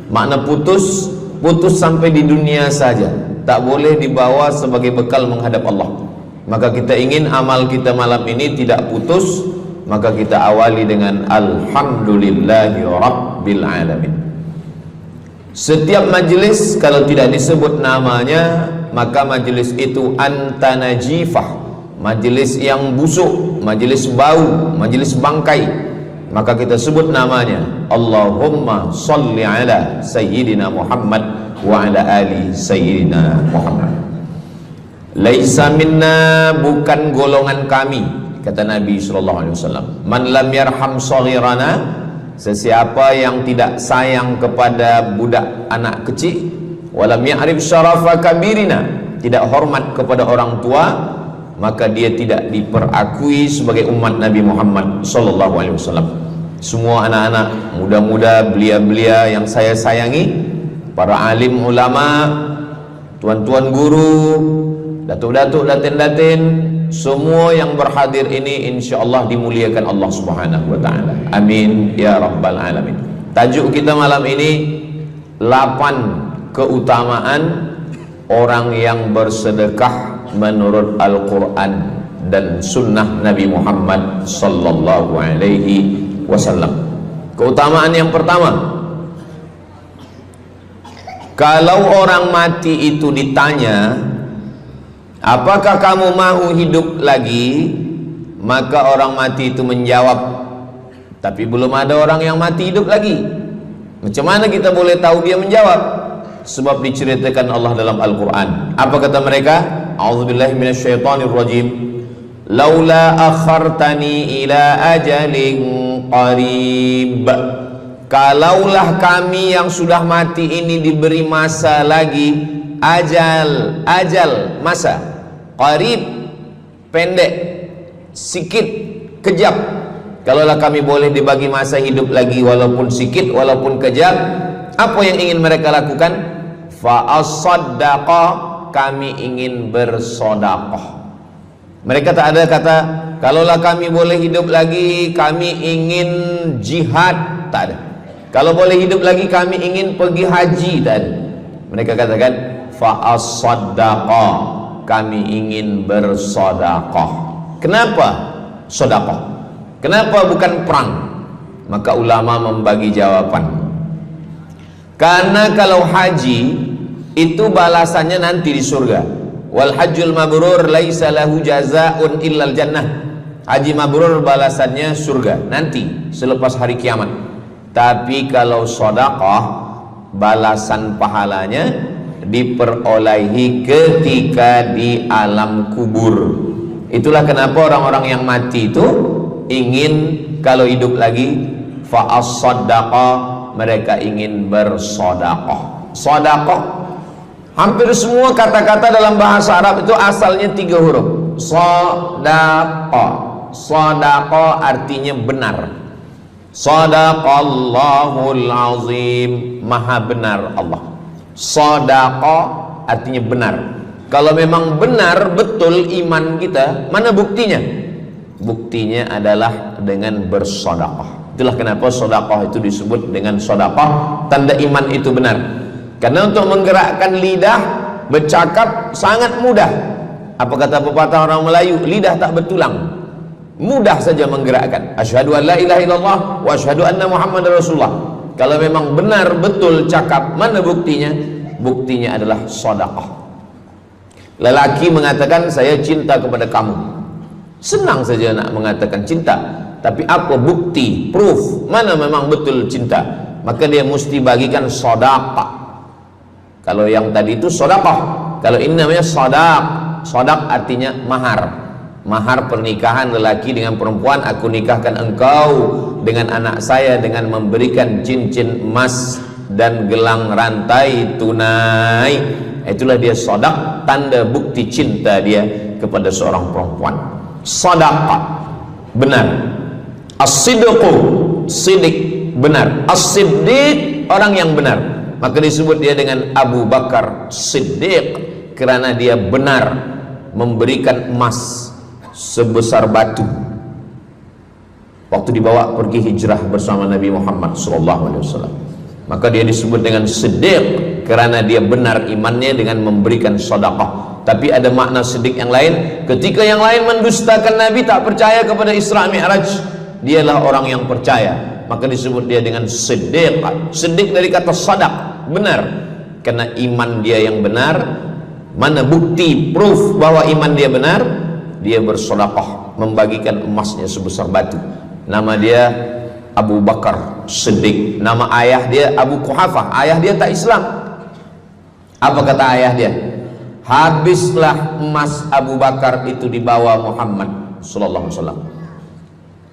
Makna putus, putus sampai di dunia saja, tak boleh dibawa sebagai bekal menghadap Allah. Maka kita ingin amal kita malam ini tidak putus, maka kita awali dengan alhamdulillahi rabbil alamin. Setiap majlis kalau tidak disebut namanya, maka majlis itu antanajifah, majlis yang busuk, majlis bau, majlis bangkai, maka kita sebut namanya Allahumma salli ala Sayyidina Muhammad wa ala ali Sayyidina Muhammad. Laisa minna, bukan golongan kami, kata Nabi SAW. Man lam yarham saghirana, sesiapa yang tidak sayang kepada budak anak kecil, walam ya'rif syarafa kabirina, tidak hormat kepada orang tua, maka dia tidak diperakui sebagai umat Nabi Muhammad SAW. Semua anak-anak muda-muda, belia-belia yang saya sayangi, para alim ulama, tuan-tuan guru, datuk-datuk, datin-datin, semua yang berhadir ini insyaallah dimuliakan Allah Subhanahu wa taala. Amin ya rabbal alamin. Tajuk kita malam ini 8 keutamaan orang yang bersedekah menurut Al-Qur'an dan sunnah Nabi Muhammad sallallahu alaihi wasallam. Keutamaan yang pertama, kalau orang mati itu ditanya, apakah kamu mau hidup lagi? Maka orang mati itu menjawab, tapi belum ada orang yang mati hidup lagi. Macam mana kita boleh tahu dia menjawab? Sebab diceritakan Allah dalam Al-Quran. Apa kata mereka? A'udzubillahi minasyaitonirrajim. Laula akhartani ila ajalin qarib. Kalaulah kami yang sudah mati ini diberi masa lagi, ajal, masa qarib, pendek, sikit, kejap. Kalaulah kami boleh dibagi masa hidup lagi walaupun sikit, walaupun kejap, apa yang ingin mereka lakukan? Fa as-saddaqa, kami ingin bersodaqah. Mereka tak ada kata kalaulah kami boleh hidup lagi kami ingin jihad, tak ada. Kalau boleh hidup lagi kami ingin pergi haji, tak ada. Mereka katakan fa as-saddaqa, kami ingin bersodaqah. Kenapa sedekah? Kenapa bukan perang? Maka ulama membagi jawaban. Karena kalau haji itu balasannya nanti di surga. Wal hajjul mabrur laisa lahu jazaa'un illal jannah. Haji mabrur balasannya surga nanti selepas hari kiamat. Tapi kalau sedekah balasan pahalanya diperolehi ketika di alam kubur. Itulah kenapa orang-orang yang mati itu ingin kalau hidup lagi fa as-saddaqa, mereka ingin bersedekah. Sedekah, hampir semua kata-kata dalam bahasa Arab itu asalnya 3 huruf. Sedekah. Sedekah artinya benar. Shadaqallahul azim, maha benar Allah. Sedekah artinya benar. Kalau memang benar betul iman kita, mana buktinya? Buktinya adalah dengan bersedekah. Itulah kenapa sedekah itu disebut dengan sedekah, tanda iman itu benar. Karena untuk menggerakkan lidah bercakap sangat mudah. Apa kata pepatah orang Melayu? Lidah tak bertulang. Mudah saja menggerakkan. Asyhadu an la ilaha illallah wa asyhadu anna Muhammadar Rasulullah. Kalau memang benar betul cakap, mana buktinya? Buktinya adalah sedekah. Lelaki mengatakan saya cinta kepada kamu, senang saja nak mengatakan cinta, tapi apa bukti, proof, mana memang betul cinta? Maka dia mesti bagikan sedekah. Kalau yang tadi itu sedekah, kalau ini namanya sadaq. Sadaq artinya mahar. Mahar pernikahan lelaki dengan perempuan, aku nikahkan engkau dengan anak saya dengan memberikan cincin emas dan gelang rantai tunai. Itulah dia sedekah, tanda bukti cinta dia kepada seorang perempuan. Sedekah benar. As-sidqu, sidik, benar. As-siddiq, orang yang benar. Maka disebut dia dengan Abu Bakar Siddiq, kerana dia benar memberikan emas sebesar batu waktu dibawa pergi hijrah bersama Nabi Muhammad SAW. Maka dia disebut dengan Siddiq kerana dia benar imannya dengan memberikan sedekah. Tapi ada makna siddiq yang lain, ketika yang lain mendustakan Nabi, tak percaya kepada Isra Mi'raj, dialah orang yang percaya, maka disebut dia dengan Siddiq. Siddiq dari kata sadaq, benar, karena iman dia yang benar. Mana bukti, proof bahwa iman dia benar? Dia bersedekah, membagikan emasnya sebesar batu. Nama dia Abu Bakar Siddiq. Nama ayah dia Abu Quhafah. Ayah dia tak Islam. Apa kata ayah dia? Habislah emas Abu Bakar itu dibawa Muhammad sallallahu alaihi wasallam.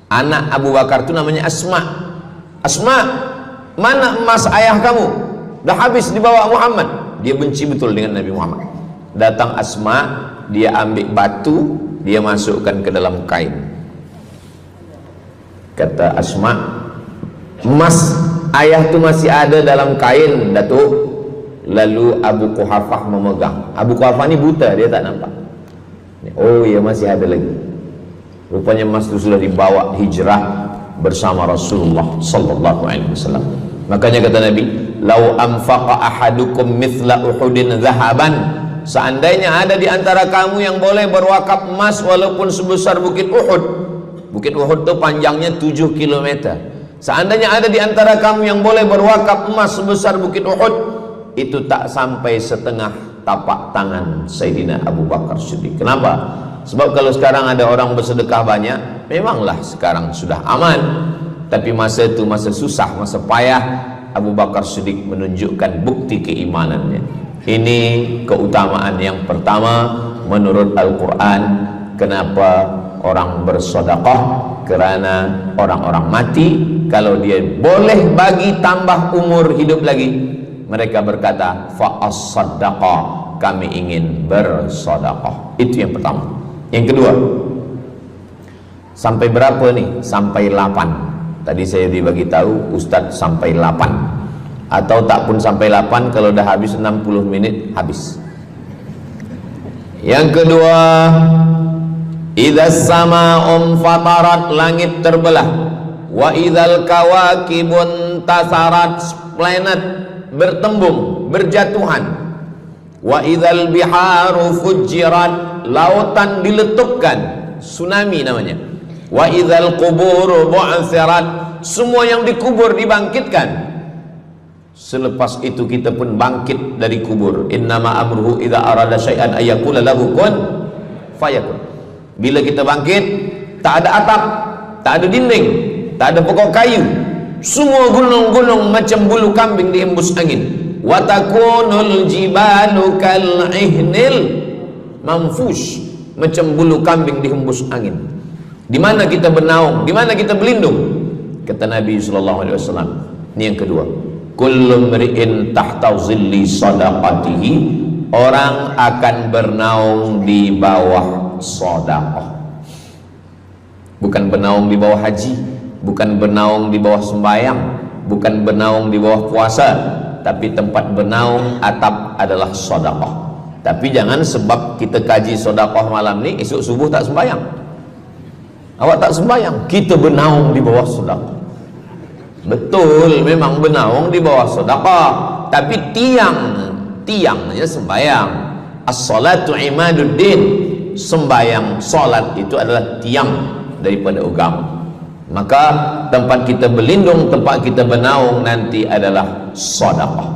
Anak Abu Bakar itu namanya Asma. Asma, mana emas ayah kamu? Dah habis dibawa Muhammad. Dia benci betul dengan Nabi Muhammad. Datang Asma, dia ambil batu, dia masukkan ke dalam kain. Kata Asma, emas ayah tu masih ada dalam kain, Datuk. Lalu Abu Quhafah memegang. Abu Quhafah ni buta, dia tak nampak. Oh ya, masih ada lagi. Rupanya emas itu sudah dibawa hijrah bersama Rasulullah sallallahu alaihi wasallam. Makanya kata Nabi, "Lau anfaqa ahadukum mithla Uhudin zahaban." Seandainya ada di antara kamu yang boleh berwakaf emas walaupun sebesar Bukit Uhud. Bukit Uhud itu panjangnya 7 km. Seandainya ada di antara kamu yang boleh berwakaf emas sebesar Bukit Uhud, itu tak sampai setengah tapak tangan Sayyidina Abu Bakar Siddiq. Kenapa? Sebab kalau sekarang ada orang bersedekah banyak, memanglah sekarang sudah aman. Tapi masa itu masa susah, masa payah, Abu Bakar Siddiq menunjukkan bukti keimanannya. Ini keutamaan yang pertama menurut Al-Quran. Kenapa orang bersedekah? Kerana orang-orang mati, kalau dia boleh bagi tambah umur hidup lagi, mereka berkata, fa'as-saddaqa, kami ingin bersedekah. Itu yang pertama. Yang kedua, sampai berapa nih? Sampai 8. Tadi saya dibagi tahu Ustadz sampai 8, atau tak pun sampai 8, kalau dah habis 60 menit habis. Yang kedua, idzas sama'um fatarat, langit terbelah, wa idzal kawakibun tasarat, planet bertembung, berjatuhan, wa idzal biharu fujirat, lautan diletupkan, tsunami namanya, wa idzal quburu bu'thirat, semua yang dikubur dibangkitkan. Selepas itu kita pun bangkit dari kubur. Innama amruhu idza arada syai'an ayyakula lahu kun fayakun. Bila kita bangkit, tak ada atap, tak ada dinding, tak ada pokok kayu, semua gunung-gunung macam bulu kambing dihembus angin. Wa takunul jibalu kal ihnil manfush, macam bulu kambing dihembus angin. Di mana kita bernaung? Di mana kita berlindung? Kata Nabi sallallahu alaihi wasallam. Ini yang kedua. Kullu mri'in tahta zilli sadaqatihi, orang akan bernaung di bawah sedekah. Bukan bernaung di bawah haji, bukan bernaung di bawah sembahyang, bukan bernaung di bawah puasa, tapi tempat bernaung atap adalah sedekah. Tapi jangan sebab kita kaji sedekah malam ni, esok subuh tak sembahyang. Awak tak sembahyang, kita bernaung di bawah sedekah. Betul, memang bernaung di bawah sedekah, tapi tiangnya sembahyang. As-salatu imaduddin, sembahyang, salat itu adalah tiang daripada agama. Maka tempat kita berlindung, tempat kita bernaung nanti adalah sedekah.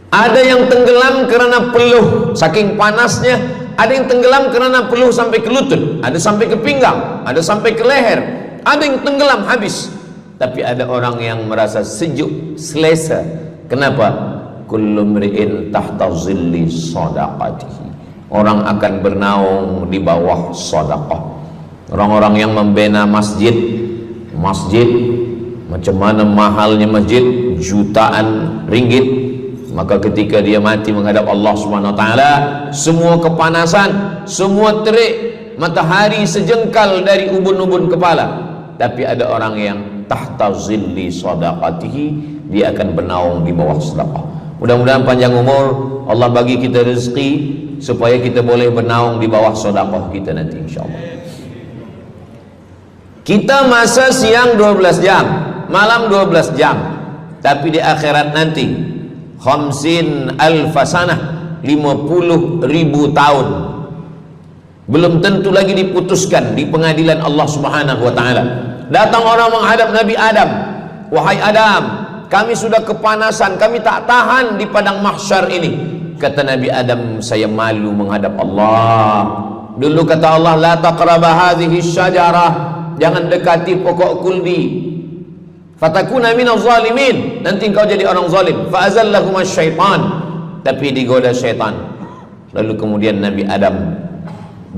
Ada yang tenggelam kerana peluh saking panasnya, ada yang tenggelam kerana peluh sampai ke lutut, ada sampai ke pinggang, ada sampai ke leher, ada yang tenggelam habis. Tapi ada orang yang merasa sejuk, selesa. Kenapa? Kullu mri'in tahta zilli sadaqatihi, orang akan bernaung di bawah sedekah. Orang-orang yang membina masjid, macam mana mahalnya masjid, jutaan ringgit, maka ketika dia mati menghadap Allah Subhanahu wa taala, semua kepanasan, semua terik matahari sejengkal dari ubun-ubun kepala, tapi ada orang yang tahta zilli sadaqatihi, dia akan bernaung di bawah sedekah. Mudah-mudahan panjang umur, Allah bagi kita rezeki supaya kita boleh bernaung di bawah sedekah kita nanti insyaallah. Kita masa siang 12 jam, malam 12 jam, tapi di akhirat nanti khamsin alfasanah, 50.000 tahun, belum tentu lagi diputuskan di pengadilan Allah Subhanahu wa taala. Datang orang menghadap Nabi Adam, wahai Adam, kami sudah kepanasan, kami tak tahan di padang mahsyar ini. Kata Nabi Adam, saya malu menghadap Allah. Dulu kata Allah, la taqraba hadhihi syajarah, jangan dekati pokok kuldi, fatakuna minaz zalimin, nanti engkau jadi orang zalim. Fa azallahumas syaitan, tapi digoda syaitan. Lalu kemudian Nabi Adam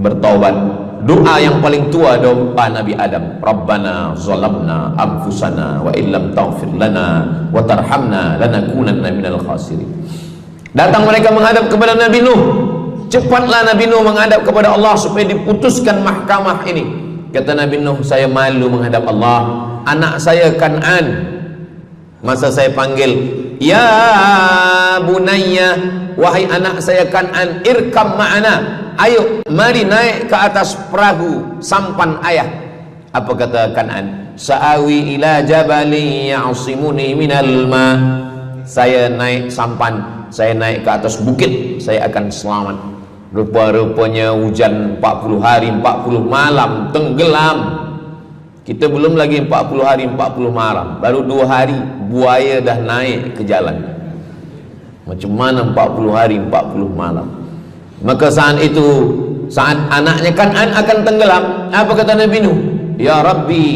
bertaubat. Doa yang paling tua doa Nabi Adam, Rabbana zalamna anfusana wa illam taghfir lana wa tarhamna lanakunanna minal khasirin. Datang mereka menghadap kepada Nabi Nuh. Cepatlah Nabi Nuh menghadap kepada Allah supaya diputuskan mahkamah ini. Kata Nabi Nuh, saya malu menghadap Allah. Anak saya Kan'an, masa saya panggil, ya bunayya, wahai anak saya Kan'an, irkam ma'ana, ayo mari naik ke atas perahu sampan ayah. Apa kata Kan'an? Sa'awi ila jabali ya'simuni minal ma, saya naik sampan, saya naik ke atas bukit, saya akan selamat. Rupa-rupanya hujan 40 hari 40 malam, tenggelam. Kita belum lagi 40 hari 40 malam, baru 2 hari buaya dah naik ke jalan. Macam mana 40 hari 40 malam? Maka saat itu, saat anaknya Kan'an akan tenggelam, apa kata Nabi Nuh? Ya Rabbi,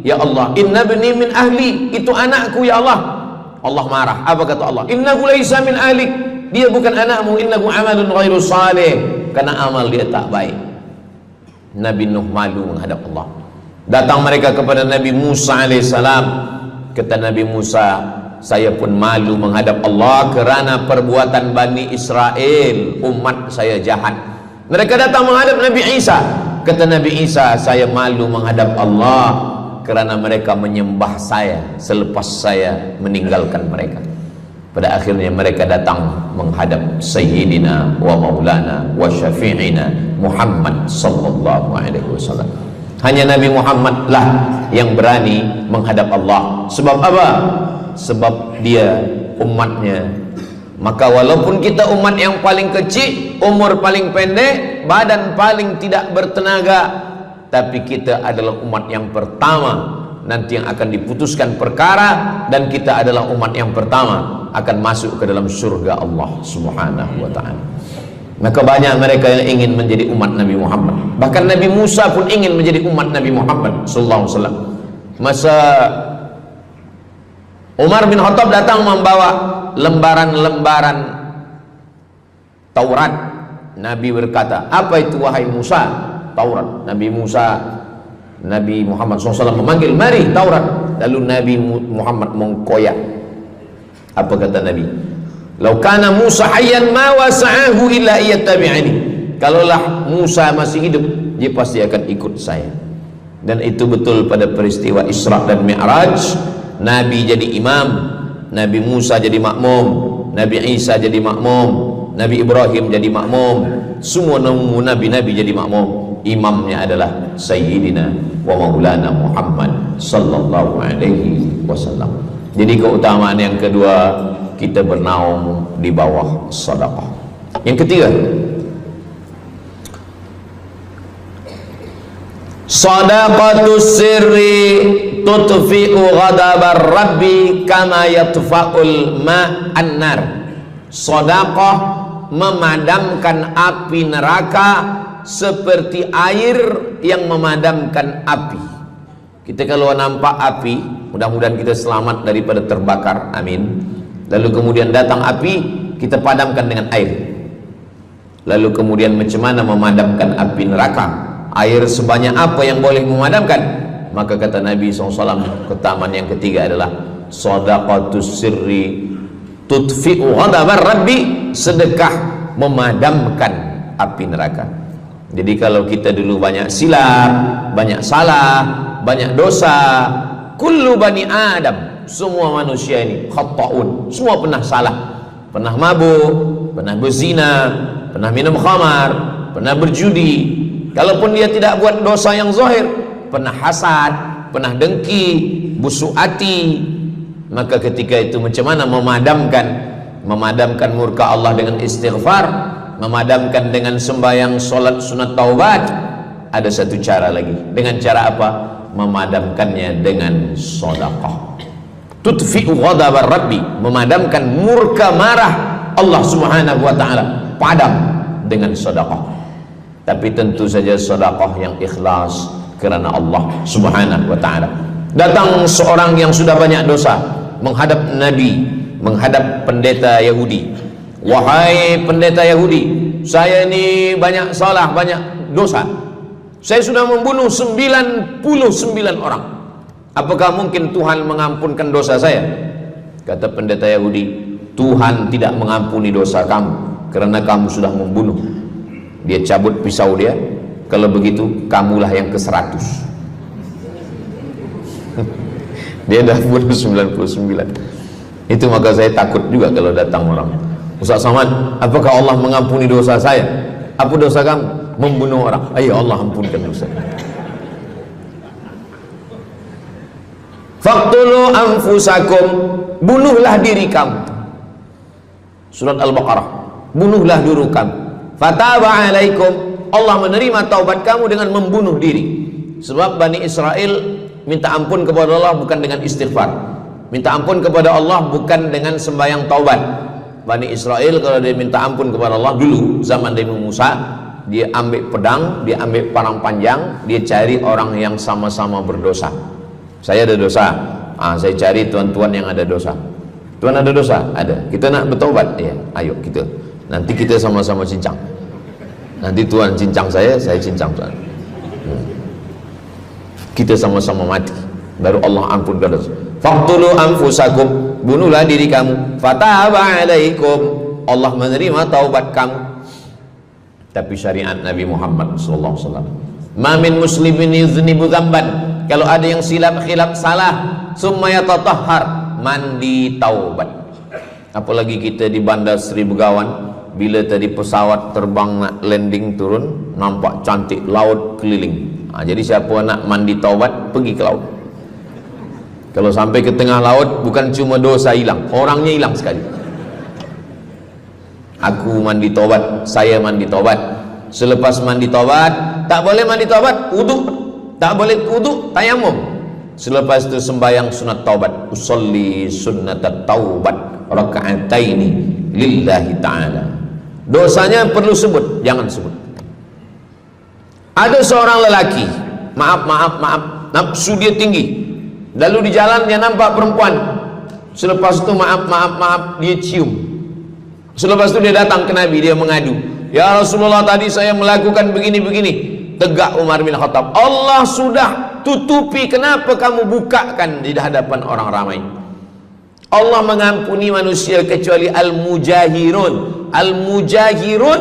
ya Allah, inna bni min ahli, itu anakku ya Allah. Allah marah. Apa kata Allah? Innahu laisa min ahlik, dia bukan anakmu, innahu amalun ghairu salih, karena amal dia tak baik. Nabi Nuh malu menghadap Allah. Datang mereka kepada Nabi Musa alaihissalam. Kata Nabi Musa, saya pun malu menghadap Allah kerana perbuatan Bani Israel, umat saya jahat. Mereka datang menghadap Nabi Isa. Kata Nabi Isa, saya malu menghadap Allah kerana mereka menyembah saya selepas saya meninggalkan mereka. Pada akhirnya mereka datang menghadap Sayyidina wa Maulana wa Syafi'ina Muhammad sallallahu alaihi wasallam. Hanya Nabi Muhammad lah yang berani menghadap Allah. Sebab apa? Sebab dia umatnya. Maka walaupun kita umat yang paling kecil, umur paling pendek, badan paling tidak bertenaga, tapi kita adalah umat yang pertama nanti yang akan diputuskan perkara, dan kita adalah umat yang pertama akan masuk ke dalam surga Allah Subhanahu wa ta'ala. Maka banyak mereka yang ingin menjadi umat Nabi Muhammad. Bahkan Nabi Musa pun ingin menjadi umat Nabi Muhammad sallallahu alaihi wasallam. Masa Umar bin Khattab datang membawa lembaran-lembaran Taurat, Nabi berkata, apa itu wahai Musa? Taurat. Nabi Muhammad SAW memanggil, mari Taurat. Lalu Nabi Muhammad mengkoyak. Apa kata Nabi? Lau kana Musa hayyan ma wasa'ahu illa iyattabi'ani. Kalaulah Musa masih hidup, dia pasti akan ikut saya. Dan itu betul pada peristiwa Isra dan Mi'raj. Nabi jadi imam, Nabi Musa jadi makmum, Nabi Isa jadi makmum, Nabi Ibrahim jadi makmum, semua nabi-nabi jadi makmum. Imamnya adalah Sayyidina wa Maulana Muhammad sallallahu alaihi wasallam. Jadi keutamaan yang kedua, kita bernaung di bawah sedekah. Yang ketiga, sadaqatus sirri tutfi'u ghadabar rabbi kama yatfa'ul ma'an nar. Sedekah memadamkan api neraka seperti air yang memadamkan api. Kita kalau nampak api, mudah-mudahan kita selamat daripada terbakar, amin. Lalu kemudian datang api, kita padamkan dengan air. Lalu kemudian macam mana memadamkan api neraka? Air sebanyak apa yang boleh memadamkan? Maka kata Nabi SAW, keutamaan yang ketiga adalah sadaqatus sirri tutfi'u ghadabar rabbi, sedekah memadamkan api neraka. Jadi kalau kita dulu banyak silap, banyak salah, banyak dosa. Kullu bani Adam, semua manusia ini khata'un, semua pernah salah, pernah mabuk, pernah berzina, pernah minum khamar, pernah berjudi. Kalaupun dia tidak buat dosa yang zahir, pernah hasad, pernah dengki, busuk hati. Maka ketika itu macam mana memadamkan murka Allah dengan istighfar, memadamkan dengan sembahyang, solat, sunat, taubat? Ada satu cara lagi. Dengan cara apa? Memadamkannya dengan sedekah. Tudfi'u ghadabar rabbi, memadamkan murka marah Allah subhanahu wa ta'ala, padam dengan sedekah. Tapi tentu saja sedekah yang ikhlas kerana Allah subhanahu wa ta'ala. Datang seorang yang sudah banyak dosa menghadap Nabi, menghadap pendeta Yahudi. Wahai pendeta Yahudi, saya ini banyak salah, banyak dosa. Saya sudah membunuh 99 orang. Apakah mungkin Tuhan mengampunkan dosa saya? Kata pendeta Yahudi, Tuhan tidak mengampuni dosa kamu kerana kamu sudah membunuh. Dia cabut pisau dia. Kalau begitu, kamulah yang ke-100. Dia dah bunuh 99. Itu maka saya takut juga kalau datang orang, Ustaz Somad, apakah Allah mengampuni dosa saya? Apa dosa kamu? Membunuh orang. Ayo Allah ampunkan dosa. Faqtulu anfusakum, bunuhlah diri kamu. Surat Al-Baqarah. Bunuhlah diri kamu. Fataba alaikum, Allah menerima taubat kamu dengan membunuh diri. Sebab Bani Israel minta ampun kepada Allah bukan dengan istighfar, minta ampun kepada Allah bukan dengan sembahyang taubat. Bani Israel kalau dia minta ampun kepada Allah dulu zaman Nabi Musa, dia ambil pedang, dia ambil parang panjang, dia cari orang yang sama-sama berdosa. Saya ada dosa, saya cari tuan-tuan yang ada dosa. Tuan ada dosa? Ada. Kita nak bertaubat? Ya, ayo kita. Nanti kita sama-sama cincang. Nanti tuan cincang saya cincang tuan. Kita sama-sama mati, baru Allah ampunkan dosa. Faqtulu anfusakum, bunuhlah diri kamu. Fataba alaikum, Allah menerima taubat kamu. Tapi syariat Nabi Muhammad sallallahu alaihi wasallam, ma min muslimin yuznibu dzamban, kalau ada yang silap khilaf salah, summa yatatahhar, mandi taubat. Apalagi kita di Bandar Seri Begawan, bila tadi pesawat terbang nak landing turun, nampak cantik laut keliling. Jadi siapa nak mandi taubat, pergi ke laut. Kalau sampai ke tengah laut, bukan cuma dosa hilang, orangnya hilang sekali. Aku mandi taubat, saya mandi taubat. Selepas mandi taubat, tak boleh mandi taubat, wudu. Tak boleh wudu, tayamum. Selepas itu sembahyang sunat taubat. Usolli sunnatat taubat raka'ataini lillahi ta'ala. Dosanya perlu sebut, jangan sebut. Ada seorang lelaki, maaf, nafsu dia tinggi. Lalu di jalan dia nampak perempuan. Selepas itu maaf, dia cium. Selepas itu dia datang ke Nabi, dia mengadu, ya Rasulullah, tadi saya melakukan begini-begini. Tegak Umar bin Khattab, Allah sudah tutupi, kenapa kamu bukakan di hadapan orang ramai? Allah mengampuni manusia kecuali al-mujahirun. Al-mujahirun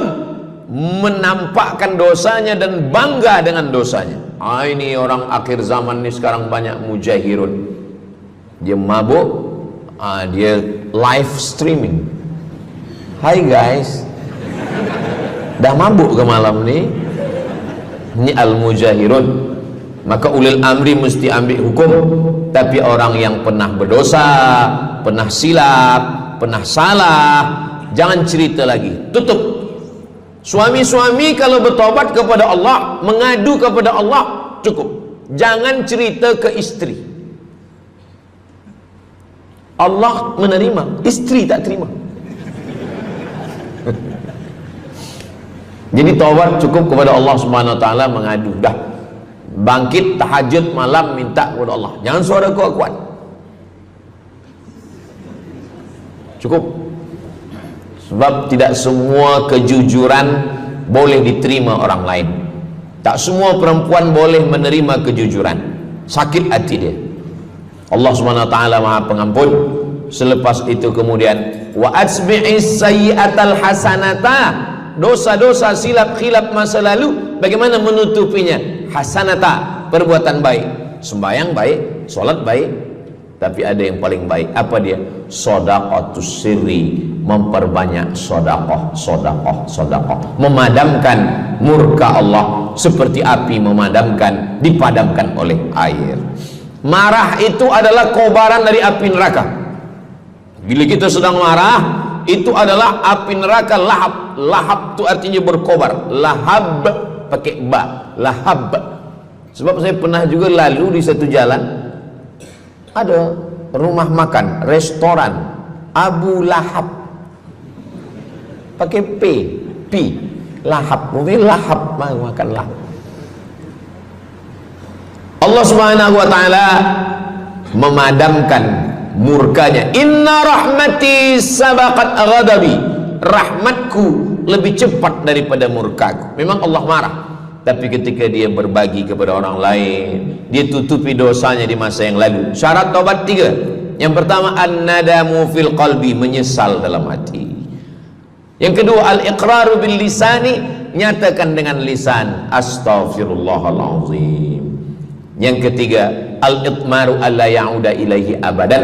menampakkan dosanya dan bangga dengan dosanya. Ini orang akhir zaman ni sekarang banyak mujahirun. Dia mabuk, dia live streaming. Hai guys, dah mabuk ke malam ni? Ini al-mujahirun. Maka ulil amri mesti ambil hukum. Tapi orang yang pernah berdosa, pernah silap, pernah salah, jangan cerita lagi, tutup. Suami-suami kalau bertobat kepada Allah, mengadu kepada Allah, cukup. Jangan cerita ke istri. Allah menerima, istri tak terima. Jadi taubat cukup kepada Allah Subhanahu wa taala, mengadu dah. Bangkit tahajud malam minta kepada Allah. Jangan suara kuat-kuat. Cukup. Sebab tidak semua kejujuran boleh diterima orang lain. Tak semua perempuan boleh menerima kejujuran. Sakit hati dia. Allah Subhanahu wa taala Maha Pengampun. Selepas itu kemudian wa asbi'is sayyi'atal hasanata, dosa-dosa silap khilaf masa lalu bagaimana menutupinya? Hasanata, perbuatan baik. sembahyang baik, sholat baik, tapi ada yang paling baik. Apa dia? Shadaqatus sirri, memperbanyak sedekah, memadamkan murka Allah seperti api dipadamkan oleh air. Marah itu adalah kobaran dari api neraka. Bila kita sedang marah, itu adalah api neraka lahab. Lahab itu artinya berkobar. Lahab pakai ba, lahab. Sebab saya pernah juga lalu di satu jalan, ada rumah makan, restoran Abu Lahab, pakai P, lahab, mungkin lahab, makan lahab. Allah Subhanahu wa taala memadamkan murkanya. Inna rahmati sabaqat ghadabi, rahmatku lebih cepat daripada murkaku. Memang Allah marah, tapi ketika dia berbagi kepada orang lain, dia tutupi dosanya di masa yang lalu. Syarat taubat 3. Yang pertama, an-nadamu fil qalbi, menyesal dalam hati. Yang kedua, al-iqraru bil lisani, nyatakan dengan lisan, astaghfirullahalazim. Yang ketiga, al-itmaru alla ya'uda ilaihi abadan,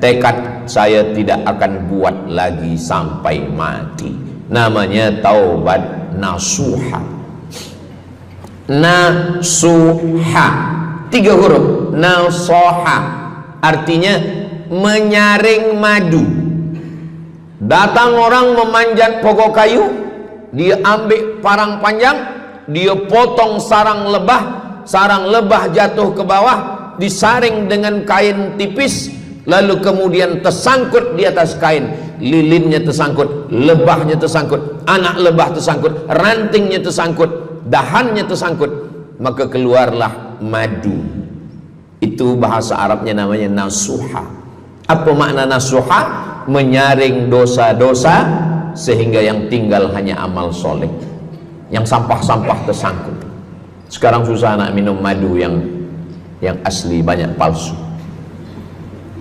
tekad saya tidak akan buat lagi sampai mati. Namanya taubat nasuha. Nasuha 3 huruf. Nasoha artinya menyaring madu. Datang orang memanjat pokok kayu, dia ambil parang panjang, dia potong sarang lebah jatuh ke bawah, disaring dengan kain tipis, lalu kemudian tersangkut di atas kain, lilinnya tersangkut, lebahnya tersangkut, anak lebah tersangkut, rantingnya tersangkut, dahannya tersangkut, maka keluarlah madu. Itu bahasa Arabnya namanya nasuha. Apa makna nasuha? Menyaring dosa-dosa sehingga yang tinggal hanya amal soleh, yang sampah-sampah tersangkut. Sekarang susah nak minum madu yang asli, banyak palsu.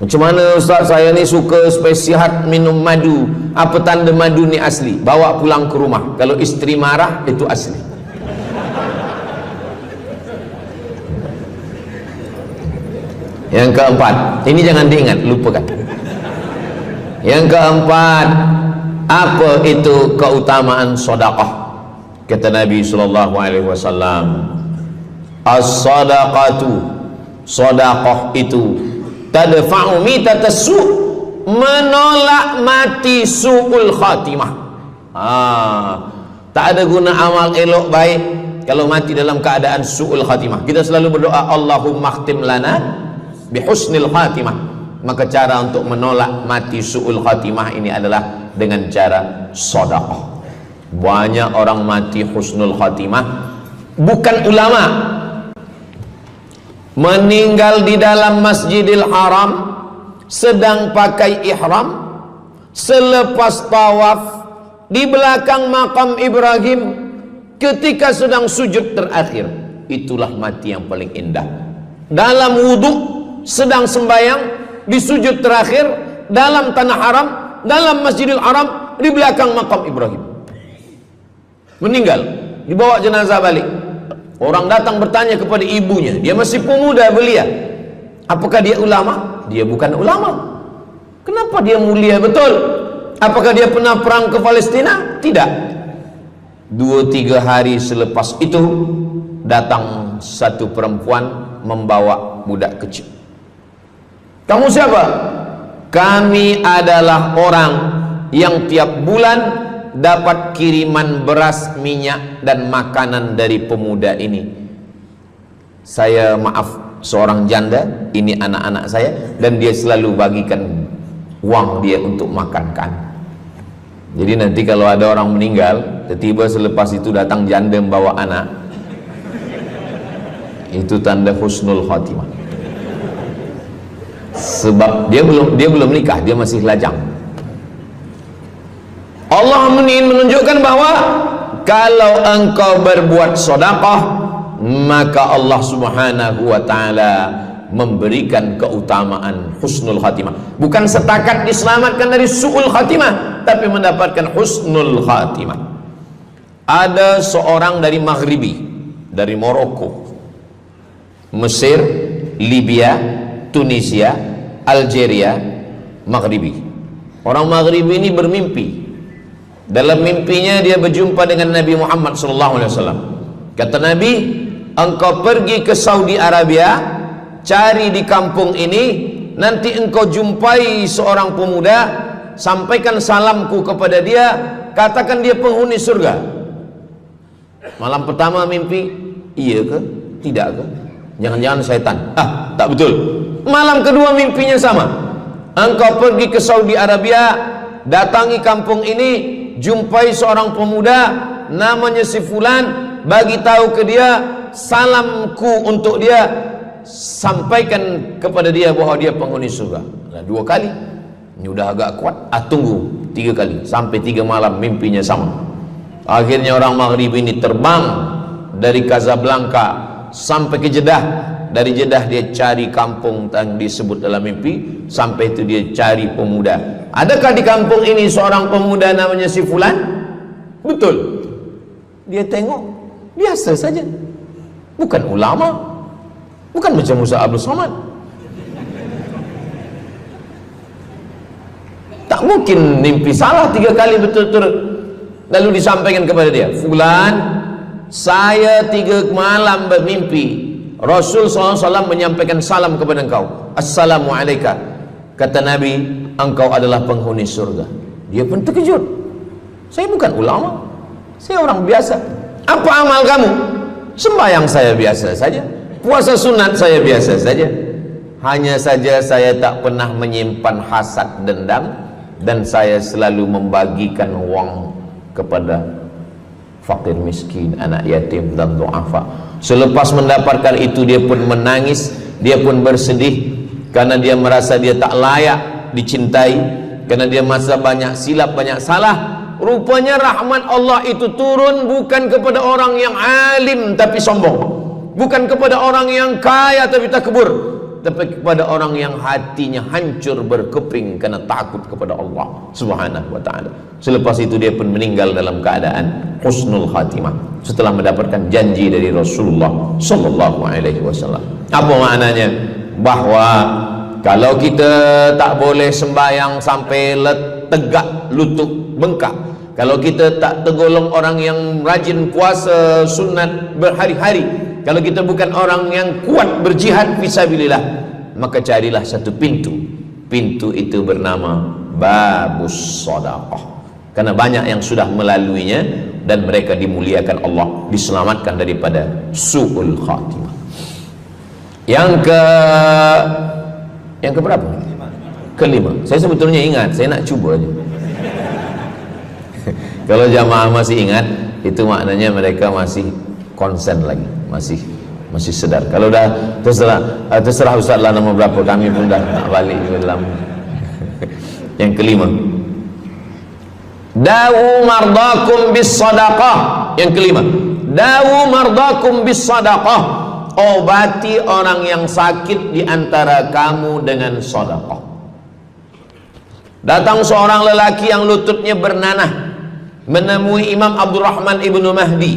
Macam mana Ustaz, saya ni suka spesial minum madu, apa tanda madu ni asli? Bawa pulang ke rumah, kalau istri marah itu asli. Yang keempat, ini jangan diingat, lupakan. Yang keempat, apa itu keutamaan sedekah? Kata Nabi sallallahu alaihi wasallam, as-sadaqatu, sedekah itu tadfa'u mitatas su', menolak mati su'ul khatimah. Tak ada guna amal elok baik kalau mati dalam keadaan su'ul khatimah. Kita selalu berdoa, Allahumma khtim lana bihusnil khatimah. Maka cara untuk menolak mati su'ul khatimah ini adalah dengan cara sedekah. Banyak orang mati husnul khatimah, bukan ulama, meninggal di dalam Masjidil Haram sedang pakai ihram, selepas tawaf di belakang makam Ibrahim ketika sedang sujud terakhir. Itulah mati yang paling indah. Dalam wudhu sedang sembahyang, di sujud terakhir dalam tanah haram, dalam Masjidil Haram, di belakang makam Ibrahim. Meninggal, dibawa jenazah balik. Orang datang bertanya kepada ibunya, dia masih pemuda belia, apakah dia ulama? Dia bukan ulama. Kenapa dia mulia betul? Apakah dia pernah perang ke Palestina? Tidak. 2-3 hari selepas itu datang satu perempuan membawa budak kecil. Kamu siapa? Kami adalah orang yang tiap bulan dapat kiriman beras, minyak dan makanan dari pemuda ini. Saya maaf, seorang janda, ini anak-anak saya, dan dia selalu bagikan uang dia untuk makankan. Jadi nanti kalau ada orang meninggal, tiba-tiba selepas itu datang janda membawa anak, itu tanda husnul khatimah. Sebab dia belum nikah, dia masih lajang. Allah ingin menunjukkan bahwa kalau engkau berbuat sedekah, maka Allah Subhanahu wa taala memberikan keutamaan husnul khatimah. Bukan setakat diselamatkan dari su'ul khatimah, tapi mendapatkan husnul khatimah. Ada seorang dari Maghribi, dari Maroko, Mesir, Libya, Tunisia, Algeria, Maghribi. Orang Maghribi ini bermimpi. Dalam mimpinya dia berjumpa dengan Nabi Muhammad SAW. Kata Nabi, engkau pergi ke Saudi Arabia, cari di kampung ini, nanti engkau jumpai seorang pemuda, sampaikan salamku kepada dia, katakan dia penghuni surga. Malam pertama mimpi, iya ke? Tidak ke? Jangan-jangan syaitan. Tak betul. Malam kedua mimpinya sama. Engkau pergi ke Saudi Arabia, datangi kampung ini, jumpai seorang pemuda namanya si fulan, bagi tahu ke dia, salamku untuk dia, sampaikan kepada dia bahwa dia penghuni surga. Nah, 2 kali. Ini udah agak kuat. Tunggu 3 kali, sampai 3 malam mimpinya sama. Akhirnya orang Maghrib ini terbang dari Casablanca sampai ke Jeddah. Dari Jeddah dia cari kampung yang disebut dalam mimpi. Sampai itu dia cari pemuda. Adakah di kampung ini seorang pemuda namanya si fulan? Betul. Dia tengok, biasa saja. Bukan ulama, bukan macam Musa Abdul Somad. Tak mungkin mimpi salah 3 kali betul-betul. Lalu disampaikan kepada dia, fulan, saya 3 malam bermimpi Rasul SAW menyampaikan salam kepada engkau. Assalamualaikum. Kata Nabi, engkau adalah penghuni surga. Dia pun terkejut. Saya bukan ulama, saya orang biasa. Apa amal kamu? Sembahyang saya biasa saja, puasa sunat saya biasa saja. Hanya saja saya tak pernah menyimpan hasad dendam, dan saya selalu membagikan uang kepada fakir miskin, anak yatim dan du'afa. Selepas mendapatkan itu dia pun menangis, dia pun bersedih karena dia merasa dia tak layak dicintai, karena dia merasa banyak silap, banyak salah. Rupanya rahmat Allah itu turun bukan kepada orang yang alim tapi sombong, bukan kepada orang yang kaya tapi takbur, tapi kepada orang yang hatinya hancur berkeping karena takut kepada Allah Subhanahu wa ta'ala. Selepas itu dia pun meninggal dalam keadaan husnul khatimah setelah mendapatkan janji dari Rasulullah sallallahu alaihi wasallam. Apa maknanya? Bahwa kalau kita tak boleh sembahyang sampai tegak lutut bengkak, kalau kita tak tergolong orang yang rajin puasa sunat berhari-hari, kalau kita bukan orang yang kuat berjihad fisabilillah, maka carilah satu pintu. Pintu itu bernama babus sedekah. Karena banyak yang sudah melaluinya dan mereka dimuliakan Allah, diselamatkan daripada su'ul khatimah. Yang ke berapa? Kelima. Saya sebetulnya ingat, saya nak cuba aja. Kalau jamaah masih ingat, itu maknanya mereka masih konsen lagi, masih sedar. Kalau dah terserah Ustaz lah nama berapa, kami pun dah tak balik dalam. Yang kelima, dawu mardakum bis sadaqah. Yang kelima, dawu mardakum bis sadaqah. Obati orang yang sakit di antara kamu dengan sedekah. Datang seorang lelaki yang lututnya bernanah menemui Imam Abdurrahman ibnu Mahdi.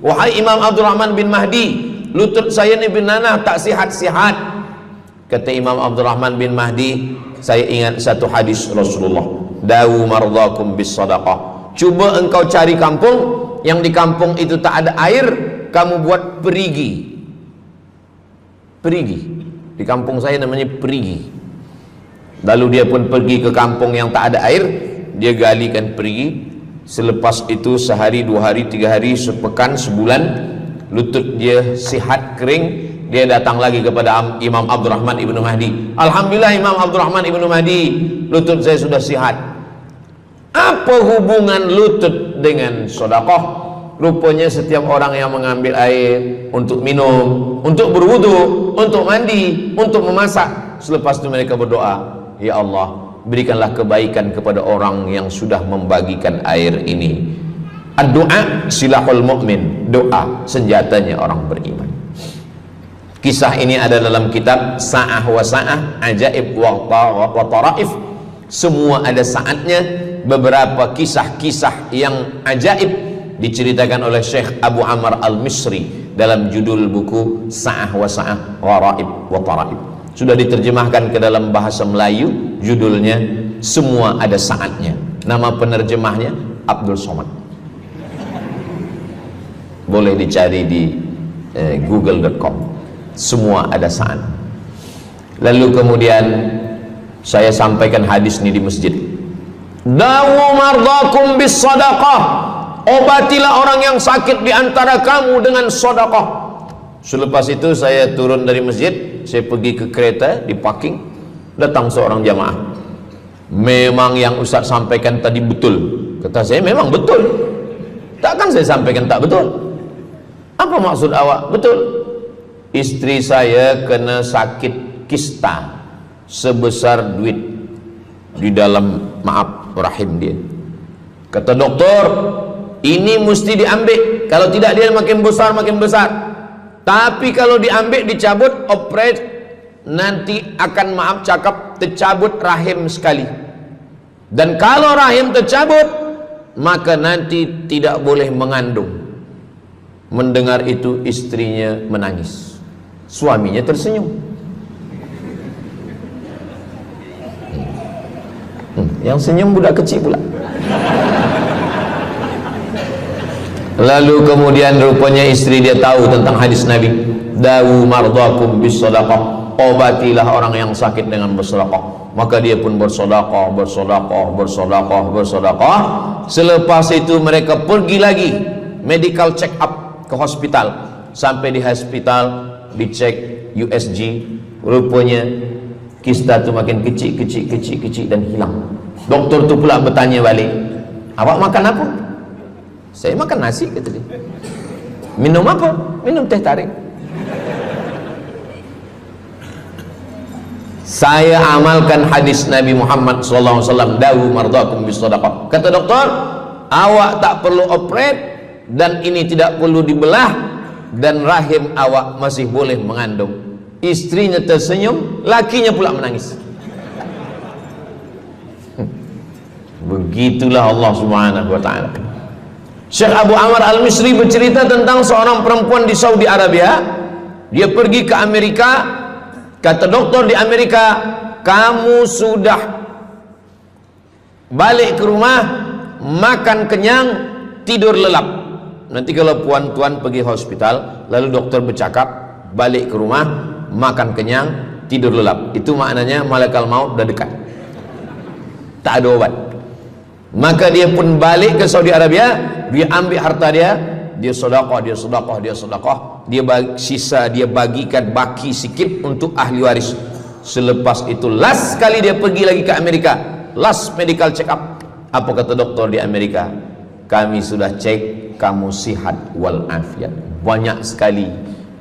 Wahai Imam Abdurrahman bin Mahdi, lutut saya ni bernanah tak sihat-sihat. Kata Imam Abdurrahman bin Mahdi, saya ingat satu hadis Rasulullah, dawu mardakum bis sadaqah. Cuba engkau cari kampung yang di kampung itu tak ada air, kamu buat perigi. Perigi. Di kampung saya namanya perigi. Lalu dia pun pergi ke kampung yang tak ada air, dia galikan perigi. Selepas itu sehari, 2 hari, 3 hari, sepekan, sebulan, lutut dia sihat kering. Dia datang lagi kepada Imam Abdurrahman ibnu Mahdi. Alhamdulillah Imam Abdurrahman ibnu Mahdi, lutut saya sudah sihat. Apa hubungan lutut dengan sedekah? Rupanya setiap orang yang mengambil air untuk minum, untuk berwudu, untuk mandi, untuk memasak, selepas itu mereka berdoa, ya Allah, berikanlah kebaikan kepada orang yang sudah membagikan air ini. Ad-du'a silahul mu'min, doa senjatanya orang beriman. Kisah ini ada dalam kitab Sa'ah wa Sa'ah, Ajaib wa Taraif. Semua ada saatnya. Beberapa kisah-kisah yang ajaib diceritakan oleh Syekh Abu Amr al-Misri dalam judul buku Sa'ah wa Sa'ah Gharaib wa Taraib. Sudah diterjemahkan ke dalam bahasa Melayu, judulnya Semua Ada Saatnya. Nama penerjemahnya Abdul Somad. Boleh dicari di google.com. Semua ada saat. Lalu kemudian saya sampaikan hadis ini di masjid. Dawu mardakum bis sadaqah. Obatilah orang yang sakit di antara kamu dengan sedekah. Selepas itu saya turun dari masjid, saya pergi ke kereta, di parking, datang seorang jamaah. Memang yang Ustaz sampaikan tadi betul. Kata saya, memang betul. Takkan saya sampaikan tak betul? Apa maksud awak? Betul. Istri saya kena sakit kista sebesar duit di dalam, maaf, rahim dia. Kata doktor, ini mesti diambil, kalau tidak dia makin besar makin besar. Tapi kalau diambil, dicabut, operate, nanti akan, maaf cakap, tercabut rahim sekali. Dan kalau rahim tercabut, maka nanti tidak boleh mengandung. Mendengar itu istrinya menangis, suaminya tersenyum. Yang senyum budak kecil pula. Lalu kemudian rupanya istri dia tahu tentang hadis Nabi, dawu mardakum bis sadaqah, obatilah orang yang sakit dengan bersedekah. Maka dia pun bersedekah, bersedekah, bersedekah, bersedekah. Selepas itu mereka pergi lagi medical check up ke hospital. Sampai di hospital dicek USG, rupanya kista itu makin kecil, kecil, kecil, kecil dan hilang. Doktor tu pula bertanya balik, awak makan apa? Saya makan nasi, kata dia. Minum apa? Minum teh tarik. Saya amalkan hadis Nabi Muhammad SAW, dawu mardakum bis sadaqah. Kata doktor, awak tak perlu operate, dan ini tidak perlu dibelah, dan rahim awak masih boleh mengandung. Istrinya tersenyum, lakinya pula menangis. Begitulah Allah Subhanahu wa ta'ala. Syekh Abu Amr Al-Misri bercerita tentang seorang perempuan di Saudi Arabia. Dia pergi ke Amerika. Kata doktor di Amerika, kamu sudah balik ke rumah, makan kenyang, tidur lelap. Nanti kalau puan-tuan pergi hospital, lalu dokter bercakap, balik ke rumah, makan kenyang, tidur lelap. Itu maknanya malaikat maut dah dekat, tak ada obat. Maka dia pun balik ke Saudi Arabia. Dia ambil harta dia, dia sedekah, dia sedekah, dia sedekah, dia sisa, dia bagikan baki sikit untuk ahli waris. Selepas itu last kali dia pergi lagi ke Amerika, last medical check up. Apa kata doktor di Amerika? Kami sudah cek, kamu sihat wal afiat. Banyak sekali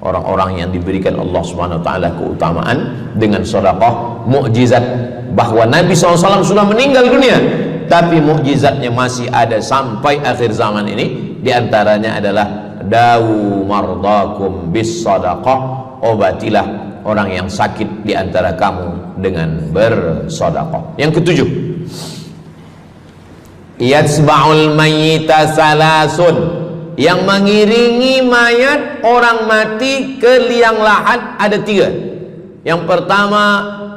orang-orang yang diberikan Allah Subhanahu wa taala keutamaan dengan sedekah, mukjizat, bahwa Nabi SAW sudah meninggal dunia, tapi mukjizatnya masih ada sampai akhir zaman ini. Di antaranya adalah dawu mardakum bis sadaqah, obatilah orang yang sakit di antara kamu dengan bersedekah. Yang ketujuh, yatsba'ul mayyita salasun, yang mengiringi mayat orang mati ke liang lahat ada tiga. Yang pertama,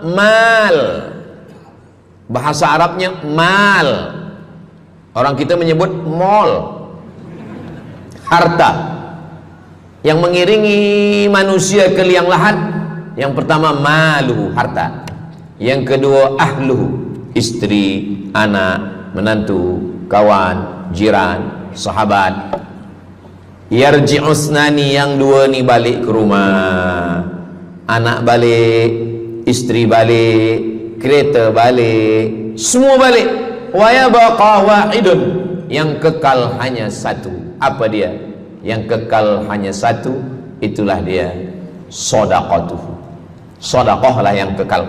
mal. Bahasa Arabnya mal, orang kita menyebut mall, harta. Yang mengiringi manusia ke liang lahat, yang pertama maluhu, harta. Yang kedua ahluhu, istri, anak, menantu, kawan, jiran, sahabat. Yarji'usnani, yang dua ni balik ke rumah, anak balik, istri balik, kereta balik, semua balik. Wa yabqa wahidun, yang kekal hanya satu. Apa dia? Yang kekal hanya satu, itulah dia sedekatuhu. Sedekah lah yang kekal.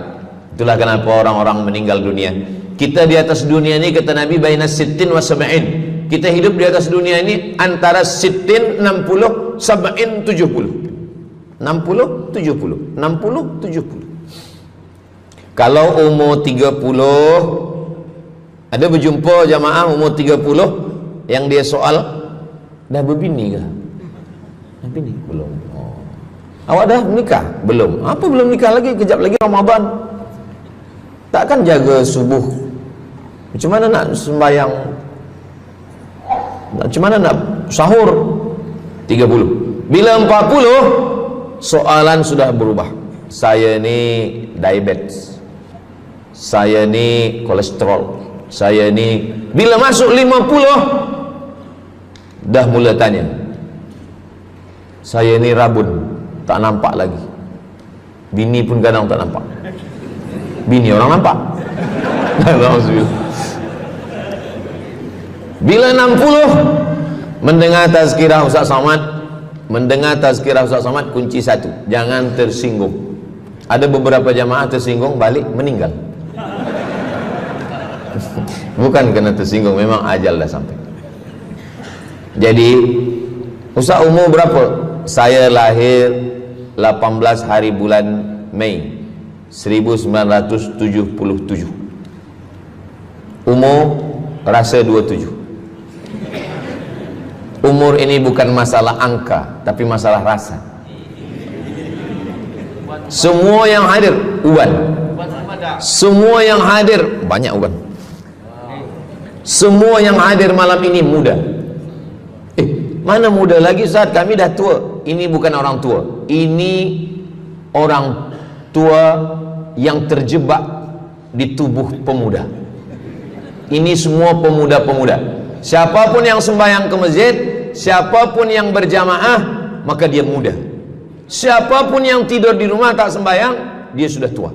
Itulah kenapa orang-orang meninggal dunia. Kita di atas dunia ini, kata Nabi, baina sittin wa sab'in. Kita hidup di atas dunia ini antara sittin, 60, sab'in, 70. 60, 70, 60, 70. Kalau umur 30, ada berjumpa jamaah umur 30 yang dia soal, dah berbini ke? Bini belum. Oh. Awak dah menikah? Belum. Apa belum nikah lagi? Kejap lagi Ramadan. Takkan jaga subuh? Macam mana nak sembahyang? Macam mana nak sahur? 30. Bila 40, soalan sudah berubah. Saya ni diabetes, saya ni kolesterol, saya ni. Bila masuk 50, dah mula tanya, saya ni rabun, tak nampak lagi. Bini pun kadang tak nampak. Bini orang nampak. Bila 60, mendengar tazkirah Ustaz Somad, kunci satu, jangan tersinggung. Ada beberapa jamaah tersinggung, balik meninggal. Bukan kerana tersinggung, memang ajal dah sampai. Jadi Ustaz umur berapa? Saya lahir 18 hari bulan Mei 1977. Umur rasa 27. Umur ini bukan masalah angka, tapi masalah rasa. Semua yang hadir uban. Semua yang hadir banyak uban. Semua yang hadir malam ini muda. Mana muda lagi Ustaz? Kami dah tua. Ini bukan orang tua. Ini orang tua yang terjebak di tubuh pemuda. Ini semua pemuda-pemuda. Siapapun yang sembahyang ke masjid, siapapun yang berjamaah, maka dia muda. Siapapun yang tidur di rumah tak sembahyang, dia sudah tua.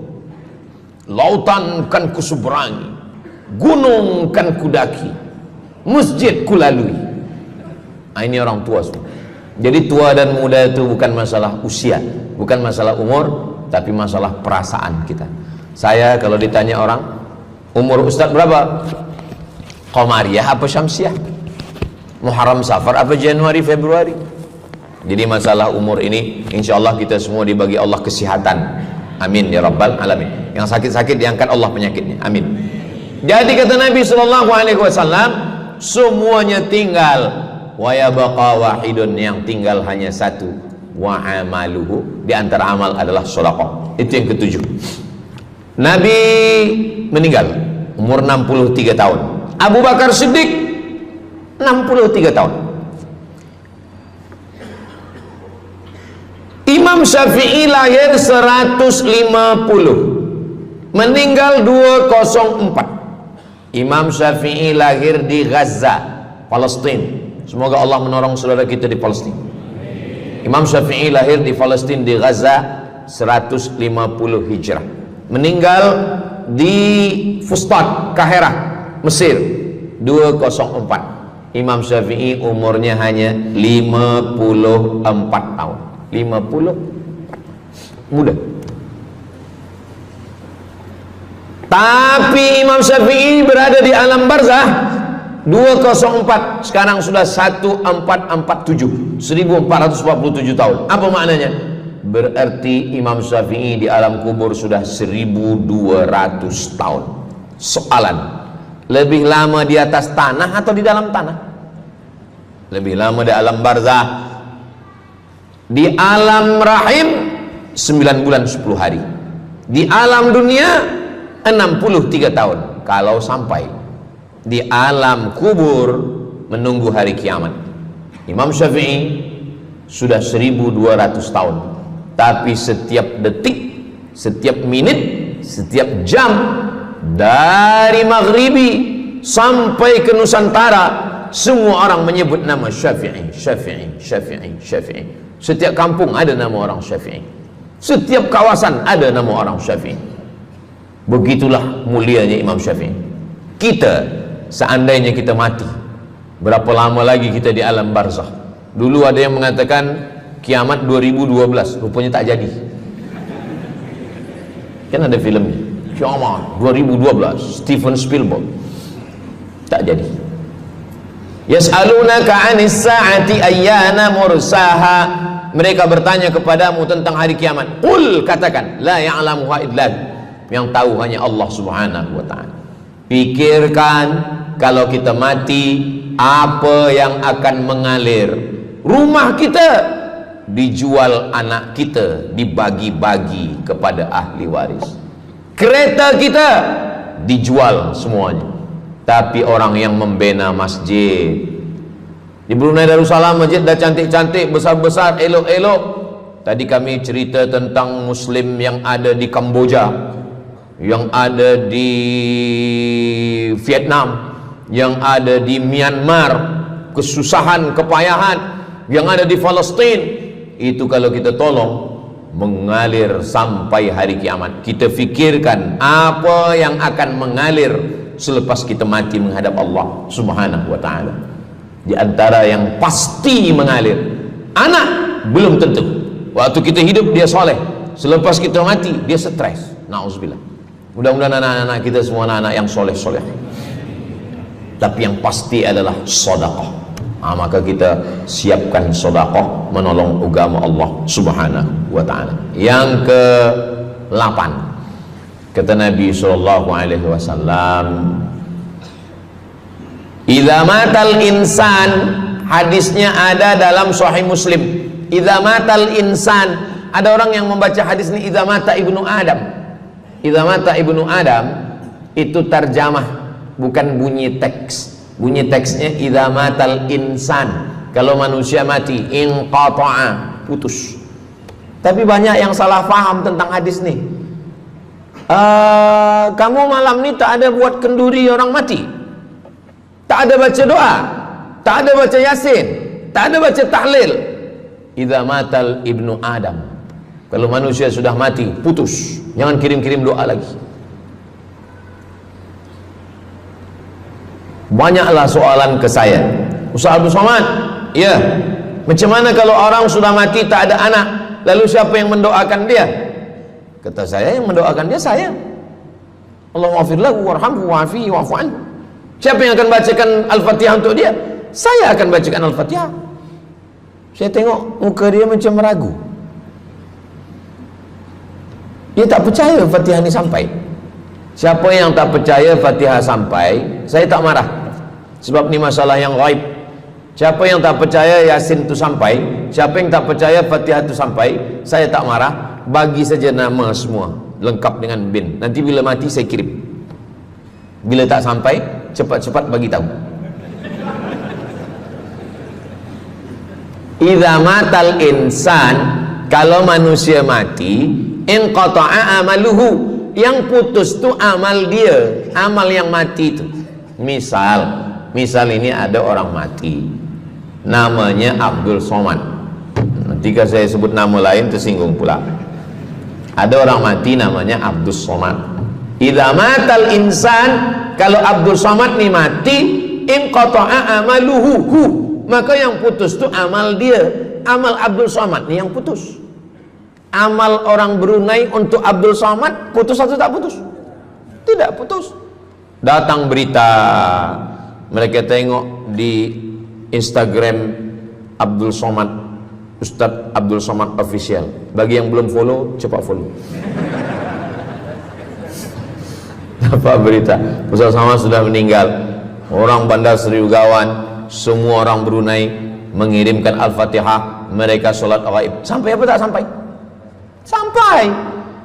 Lautan kan kuseberangi, gunung kan kudaki, masjid kulalui. Ini orang tua semua. Jadi tua dan muda itu bukan masalah usia, bukan masalah umur, tapi masalah perasaan kita. Saya kalau ditanya orang, umur Ustaz berapa? Qamariyah apa Syamsiah? Muharram Safar apa Januari Februari? Jadi masalah umur ini insyaallah kita semua dibagi Allah kesihatan. Amin ya rabbal alamin. Yang sakit-sakit diangkat Allah penyakitnya. Amin. Jadi kata Nabi SAW, semuanya tinggal, wa yabqa wahidun, yang tinggal hanya satu, wa amaluhu, di antara amal adalah sedekah. Itu yang ketujuh. Nabi meninggal umur 63 tahun. Abu Bakar Siddiq 63 tahun. Imam Syafi'i lahir 150, meninggal 204. Imam Syafi'i lahir di Gaza, Palestina. Semoga Allah menolong saudara kita di Palestina. Imam Syafi'i lahir di Palestina, di Gaza 150 Hijrah. Meninggal di Fustat, Kahirah, Mesir 204. Imam Syafi'i umurnya hanya 54 tahun. 50 muda. Tapi Imam Syafi'i berada di alam barzah 204, sekarang sudah 1447, 1447 tahun. Apa maknanya? Berarti Imam Syafi'i di alam kubur sudah 1200 tahun. Soalan, lebih lama di atas tanah atau di dalam tanah? Lebih lama di alam barzah. Di alam rahim 9 bulan 10 hari. Di alam dunia 63 tahun. Kalau sampai di alam kubur menunggu hari kiamat. Imam Syafi'i sudah 1200 tahun. Tapi setiap detik, setiap menit, setiap jam, dari maghribi sampai ke Nusantara, semua orang menyebut nama Syafi'i, Syafi'i, Syafi'i, Syafi'i. Setiap kampung ada nama orang Syafi'i. Setiap kawasan ada nama orang Syafi'i. Begitulah mulianya Imam Syafi'i. Kita, seandainya kita mati, berapa lama lagi kita di alam barzakh? Dulu ada yang mengatakan kiamat 2012, rupanya tak jadi. Kan ada filmnya, kiamat 2012, Steven Spielberg. Tak jadi. Yas'alunaka 'anis sa'ati ayyana mursaha. Mereka bertanya kepadamu tentang hari kiamat. Qul, katakan, la ya'lamuha illa hu. Yang tahu hanya Allah Subhanahu wa ta'ala. Pikirkan, kalau kita mati, apa yang akan mengalir? Rumah kita dijual anak kita, dibagi-bagi kepada ahli waris. Kereta kita dijual semuanya. Tapi orang yang membina masjid di Brunei Darussalam, masjid dah cantik-cantik, besar-besar, elok-elok. Tadi kami cerita tentang Muslim yang ada di Kamboja, yang ada di Vietnam, yang ada di Myanmar, kesusahan, kepayahan, yang ada di Palestin. Itu kalau kita tolong, mengalir sampai hari kiamat. Kita fikirkan apa yang akan mengalir selepas kita mati menghadap Allah Subhanahu wa ta'ala. Di antara yang pasti mengalir, anak belum tentu. Waktu kita hidup dia soleh, selepas kita mati dia stres. Na'udzubillah. Mudah-mudahan anak-anak kita semua anak-anak yang soleh-soleh. Tapi yang pasti adalah sedekah. Maka kita siapkan sedekah menolong agama Allah Subhanahu wa ta'ala. Yang ke-8, kata Nabi SAW, idza matal insan, hadisnya ada dalam Sahih Muslim. Idza matal insan, ada orang yang membaca hadis ini idza mata ibnu Adam. Idza mata ibnu Adam itu tarjamah, bukan bunyi teks. Bunyi teksnya idza matal insan, kalau manusia mati, inqata'a, putus. Tapi banyak yang salah faham tentang hadis nih. Kamu malam ni tak ada buat kenduri orang mati, tak ada baca doa, tak ada baca yasin, tak ada baca tahlil. Idza matal ibnu Adam, kalau manusia sudah mati, putus. Jangan kirim-kirim doa lagi. Banyaklah soalan ke saya, Ustaz Abdul Somad, ya, macam mana kalau orang sudah mati tak ada anak, lalu siapa yang mendoakan dia? Kata saya, yang mendoakan dia saya. Allahumma ighfir lahu warhamhu wa'afihi wa'fu anhu. Siapa yang akan bacakan Al-Fatihah untuk dia? Saya akan bacakan Al-Fatihah. Saya tengok muka dia macam ragu. Dia tak percaya Fatihah ini sampai. Siapa yang tak percaya Fatihah sampai, saya tak marah, sebab ni masalah yang ghaib. Siapa yang tak percaya Yasin itu sampai, siapa yang tak percaya Fatihah itu sampai, saya tak marah. Bagi saja nama semua lengkap dengan bin. Nanti bila mati saya kirim. Bila tak sampai, cepat-cepat bagi tahu. Idza matal insan, kalau manusia mati, inqata'a amaluhu, yang putus tu amal dia, amal yang mati itu. Misal ini ada orang mati, namanya Abdul Somad. Ketika saya sebut nama lain tersinggung pula. Ada orang mati namanya Abdul Somad. Idza matal insan, kalau Abdul Somad ni mati, inqata'a amaluhu, maka yang putus tu amal dia. Amal Abdul Somad ni yang putus. Amal orang Brunei untuk Abdul Somad putus atau tak putus? Tidak putus. Datang berita, mereka tengok di Instagram Abdul Somad, Ustadz Abdul Somad Official. Bagi yang belum follow, cepat follow. Dapat berita Ustadz Somad sudah meninggal. Orang Bandar Seri Begawan, semua orang Brunei mengirimkan Al-Fatihah, mereka sholat ghaib. Sampai apa tak sampai? Sampai.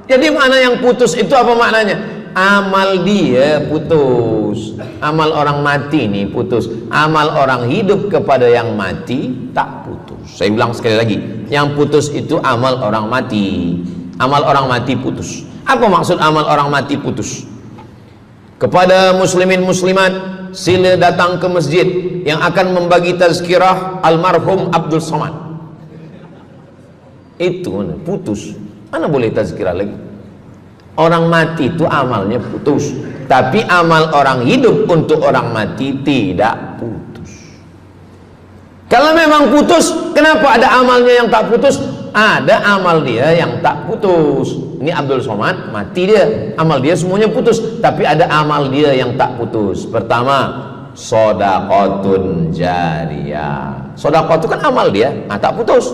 Jadi mana yang putus itu apa maknanya? Amal dia putus, amal orang mati ini putus. Amal orang hidup kepada yang mati tak putus. Saya bilang sekali lagi, yang putus itu amal orang mati. Amal orang mati putus. Apa maksud amal orang mati putus? Kepada muslimin muslimat, sila datang ke masjid yang akan membagi tazkirah almarhum Abdul Somad. Itu mana putus, mana boleh tazkirah lagi. Orang mati itu amalnya putus, tapi amal orang hidup untuk orang mati tidak putus. Kalau memang putus, kenapa ada amalnya yang tak putus? Ada amal dia yang tak putus. Ini Abdul Somad mati dia, amal dia semuanya putus, tapi ada amal dia yang tak putus. Pertama, shadaqatun jariyah. Sedekah itu kan amal dia, tak putus.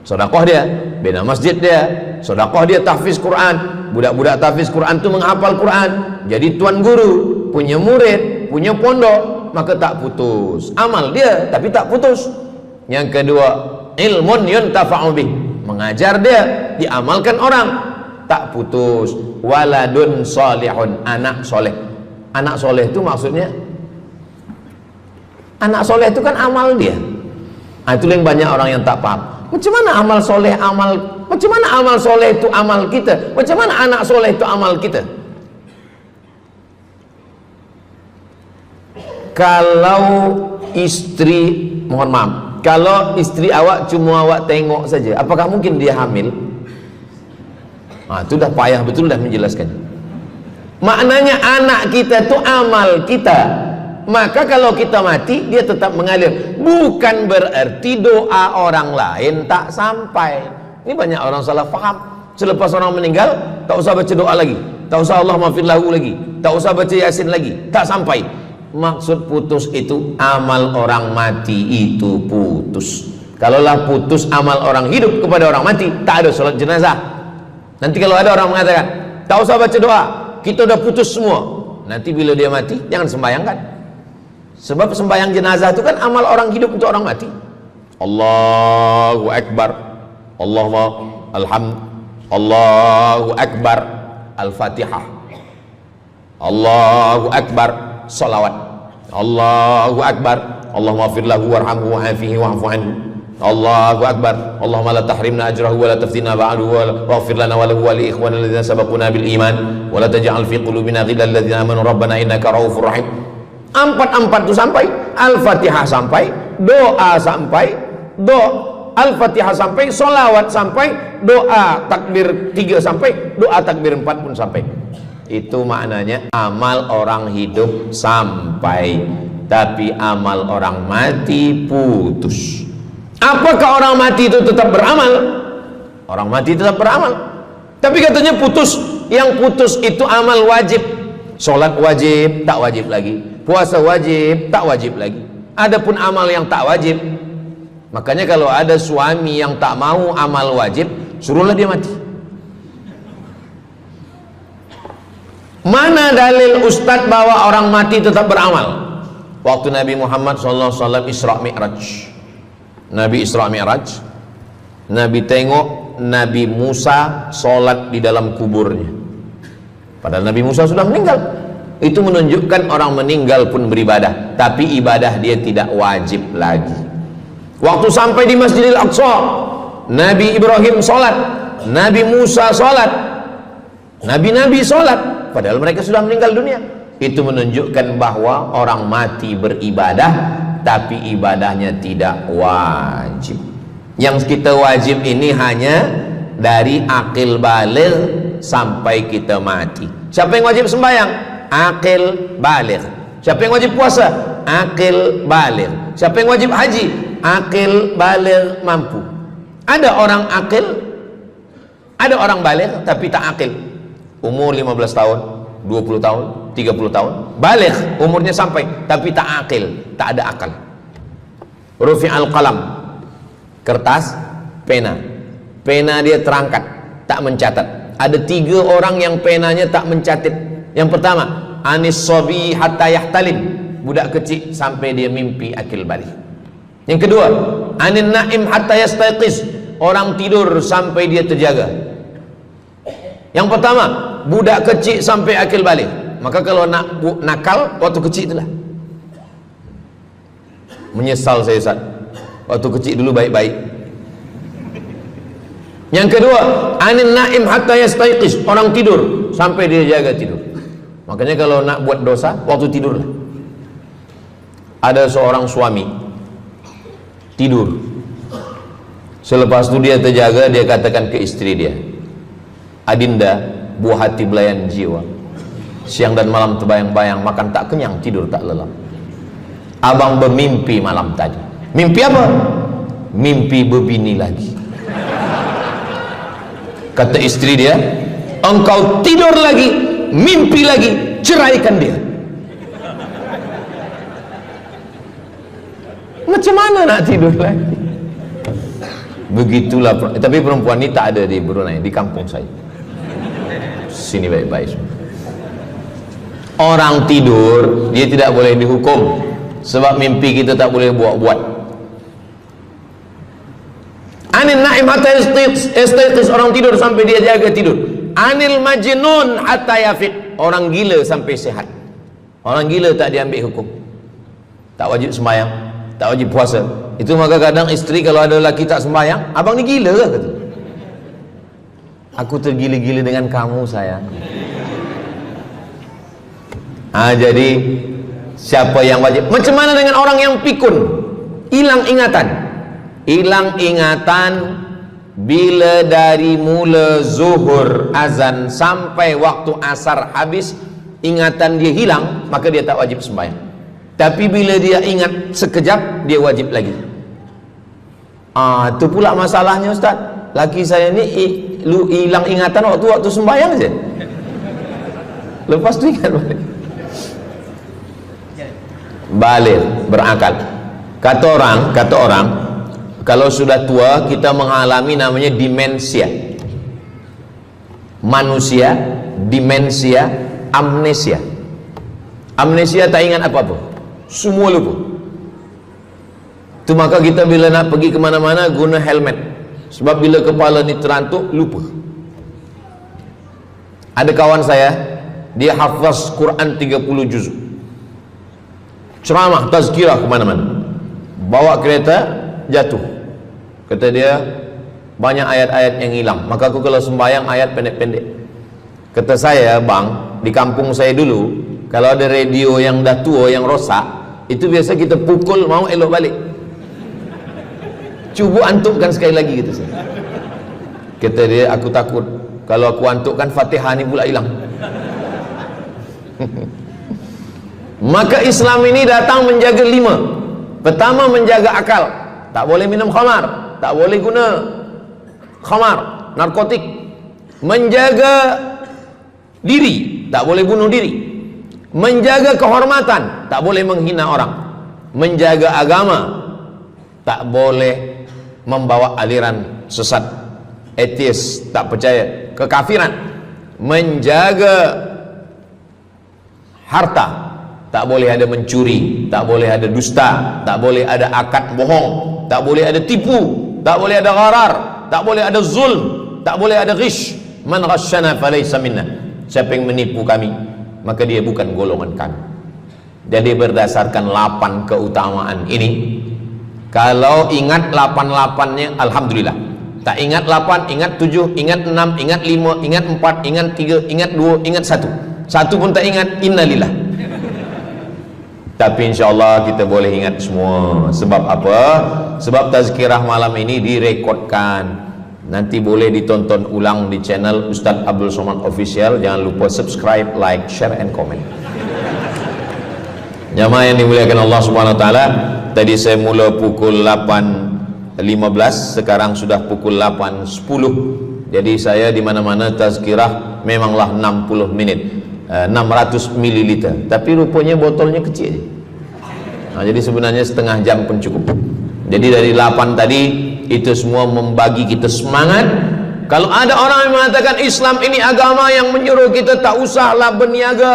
Sedekah dia bina masjid dia, sedekah dia tahfiz Quran. Budak-budak tahfiz Quran itu menghafal Quran, jadi tuan guru, punya murid, punya pondok, maka tak putus. Amal dia tapi tak putus. Yang kedua, ilmun yuntafa'u bih, mengajar dia, diamalkan orang, tak putus. Waladun solihun, anak soleh. Anak soleh itu maksudnya, anak soleh itu kan amal dia. Itu yang banyak orang yang tak paham. Macam mana amal soleh, macam mana amal soleh itu amal kita? Macam mana anak soleh itu amal kita? Kalau istri, mohon maaf, kalau istri awak cuma awak tengok saja, apakah mungkin dia hamil? Itu dah payah betul dah menjelaskan. Maknanya anak kita itu amal kita. Maka kalau kita mati, dia tetap mengalir. Bukan berarti doa orang lain tak sampai. Ini banyak orang salah faham. Selepas orang meninggal, tak usah baca doa lagi, tak usah Allah maafir lahu lagi, tak usah baca Yasin lagi, tak sampai. Maksud putus itu amal orang mati itu putus. Kalaulah putus amal orang hidup kepada orang mati, tak ada salat jenazah. Nanti kalau ada orang mengatakan tak usah baca doa, kita udah putus semua, nanti bila dia mati jangan sembahyangkan. Sebab sembahyang jenazah itu kan amal orang hidup untuk orang mati. Allahu Akbar, Allahu Akbar, Al-Fatihah, Allahu Akbar, salawat, Allahu Akbar, Allahumma fir lahu warhamhu wa'afihi wa'fu anhu, Allahu Akbar, Allahumma la tahrimna ajrahu wa la taftina ba'dahu wa waghfir lana wa lahu wa li ikhwanina alladhina sabaquna bil iman wa la taj'al fi qulubina ghillan lil ladzina amanu rabbana innaka ra'ufur rahim. Empat itu sampai, Al-Fatihah sampai, doa sampai, Al-Fatihah sampai, solawat sampai, doa takbir 3 sampai, doa takbir 4 pun sampai. Itu maknanya amal orang hidup sampai, tapi amal orang mati putus. Apakah orang mati itu tetap beramal? Orang mati tetap beramal, tapi katanya putus. Yang putus itu amal wajib. Sholat wajib, tak wajib lagi. Puasa wajib, tak wajib lagi. Adapun amal yang tak wajib, makanya kalau ada suami yang tak mau amal wajib, suruhlah dia mati. Mana dalil ustadz bahwa orang mati tetap beramal? Waktu Nabi Muhammad SAW Isra Mi'raj, Nabi Isra Mi'raj, Nabi tengok Nabi Musa sholat di dalam kuburnya. Padahal Nabi Musa sudah meninggal. Itu menunjukkan orang meninggal pun beribadah, tapi ibadah dia tidak wajib lagi. Waktu sampai di Masjidil Aqsa, Nabi Ibrahim sholat, Nabi Musa sholat, Nabi-Nabi sholat, padahal mereka sudah meninggal dunia. Itu menunjukkan bahwa orang mati beribadah, tapi ibadahnya tidak wajib. Yang kita wajib ini hanya dari akil baligh sampai kita mati. Siapa yang wajib sembahyang? Akil baligh. Siapa yang wajib puasa? Akil baligh. Siapa yang wajib haji? Akil baligh mampu. Ada orang akil, ada orang baligh tapi tak akil. Umur 15 tahun, 20 tahun, 30 tahun, baligh umurnya sampai tapi tak akil, tak ada akal. Rufi'al qalam, kertas, pena dia terangkat, tak mencatat. Ada 3 orang yang penanya tak mencatat. Yang pertama, anis sobi hatta yahtalim, budak kecil sampai dia mimpi akil balik. Yang kedua, anin naim hatta yastayqiz, orang tidur sampai dia terjaga. Yang pertama, budak kecil sampai akil balik. Maka kalau nak nakal waktu kecil itulah. Menyesal saya Ustaz, waktu kecil dulu baik-baik. Yang kedua, anin naim hatta yastayqiz, orang tidur sampai dia jaga tidur. Makanya kalau nak buat dosa waktu tidurlah. Ada seorang suami tidur, selepas itu dia terjaga, dia katakan ke istri dia, Adinda, buah hati belayan jiwa, siang dan malam terbayang-bayang, makan tak kenyang, tidur tak lelap. Abang bermimpi malam tadi. Mimpi apa? Mimpi berbini lagi. Kata istri dia, engkau tidur lagi, mimpi lagi, ceraikan dia. Macam mana nak tidur lagi? Begitulah. Tapi perempuan ini tak ada di Brunei, di kampung saya. Sini baik-baik. Orang tidur dia tidak boleh dihukum, sebab mimpi kita tak boleh buat-buat. Anil naim hatta yastayqis, orang tidur sampai dia jaga tidur. Anil majnun hatta yafiq, orang gila sampai sehat. Orang gila tak diambil hukum, tak wajib sembahyang, tak wajib puasa. Itu maka kadang isteri kalau ada lelaki tak sembahyang, abang ni gila ke? Kata, aku tergila-gila dengan kamu sayang. Jadi siapa yang wajib? Macam mana dengan orang yang pikun, hilang ingatan? Hilang ingatan bila dari mula zuhur azan sampai waktu asar habis, ingatan dia hilang, maka dia tak wajib sembahyang. Tapi bila dia ingat sekejap, dia wajib lagi. Itu pula masalahnya Ustaz. Laki saya ni hilang ingatan waktu sembahyang saja. Lepas tu ingat balik berakal. Kata orang kalau sudah tua kita mengalami namanya demensia. Manusia demensia, amnesia. Amnesia tak ingat apa-apa, semua lupa. Itu maka kita bila nak pergi kemana-mana guna helmet, sebab bila kepala ni terantuk lupa. Ada kawan saya, dia hafaz Quran 30 juzuk, ceramah tazkirah kemana-mana, bawa kereta jatuh. Kata dia banyak ayat-ayat yang hilang, maka aku kalau sembahyang ayat pendek-pendek. Kata saya, bang, di kampung saya dulu kalau ada radio yang dah tua yang rosak, itu biasa kita pukul mau elok balik. Cuba antukkan sekali lagi, kata saya. Kata dia, aku takut kalau aku antukkan Fatihah ni pula hilang. Maka Islam ini datang menjaga 5. Pertama, menjaga akal. Tak boleh minum khamar, tak boleh guna khamar, narkotik. Menjaga diri, tak boleh bunuh diri. Menjaga kehormatan, tak boleh menghina orang. Menjaga agama, tak boleh membawa aliran sesat, ateis, tak percaya, kekafiran. Menjaga harta, tak boleh ada mencuri, tak boleh ada dusta, tak boleh ada akad bohong, tak boleh ada tipu, tak boleh ada gharar, tak boleh ada zulm, tak boleh ada ghish. Man ghasyana falaysa minna, siapa yang menipu kami maka dia bukan golongan kami. Jadi berdasarkan 8 keutamaan ini, kalau ingat 8-8-nya alhamdulillah. Tak ingat 8, ingat 7, ingat 6, ingat 5, ingat 4, ingat 3, ingat 2, ingat 1. Satu pun tak ingat, innalillah. Tapi insyaAllah kita boleh ingat semua. Sebab apa? Sebab tazkirah malam ini direkodkan, nanti boleh ditonton ulang di channel Ustaz Abdul Somad Official. Jangan lupa subscribe, like, share, and comment. Jamaah yang dimuliakan Allah Subhanahu Wa Taala, tadi saya mula pukul 8.15, sekarang sudah pukul 8.10. Jadi saya di mana-mana tazkirah memanglah 60 menit. 600 ml, tapi rupanya botolnya kecil. Jadi sebenarnya setengah jam pun cukup. Jadi dari 8 tadi itu semua membagi kita semangat. Kalau ada orang yang mengatakan Islam ini agama yang menyuruh kita tak usahlah berniaga,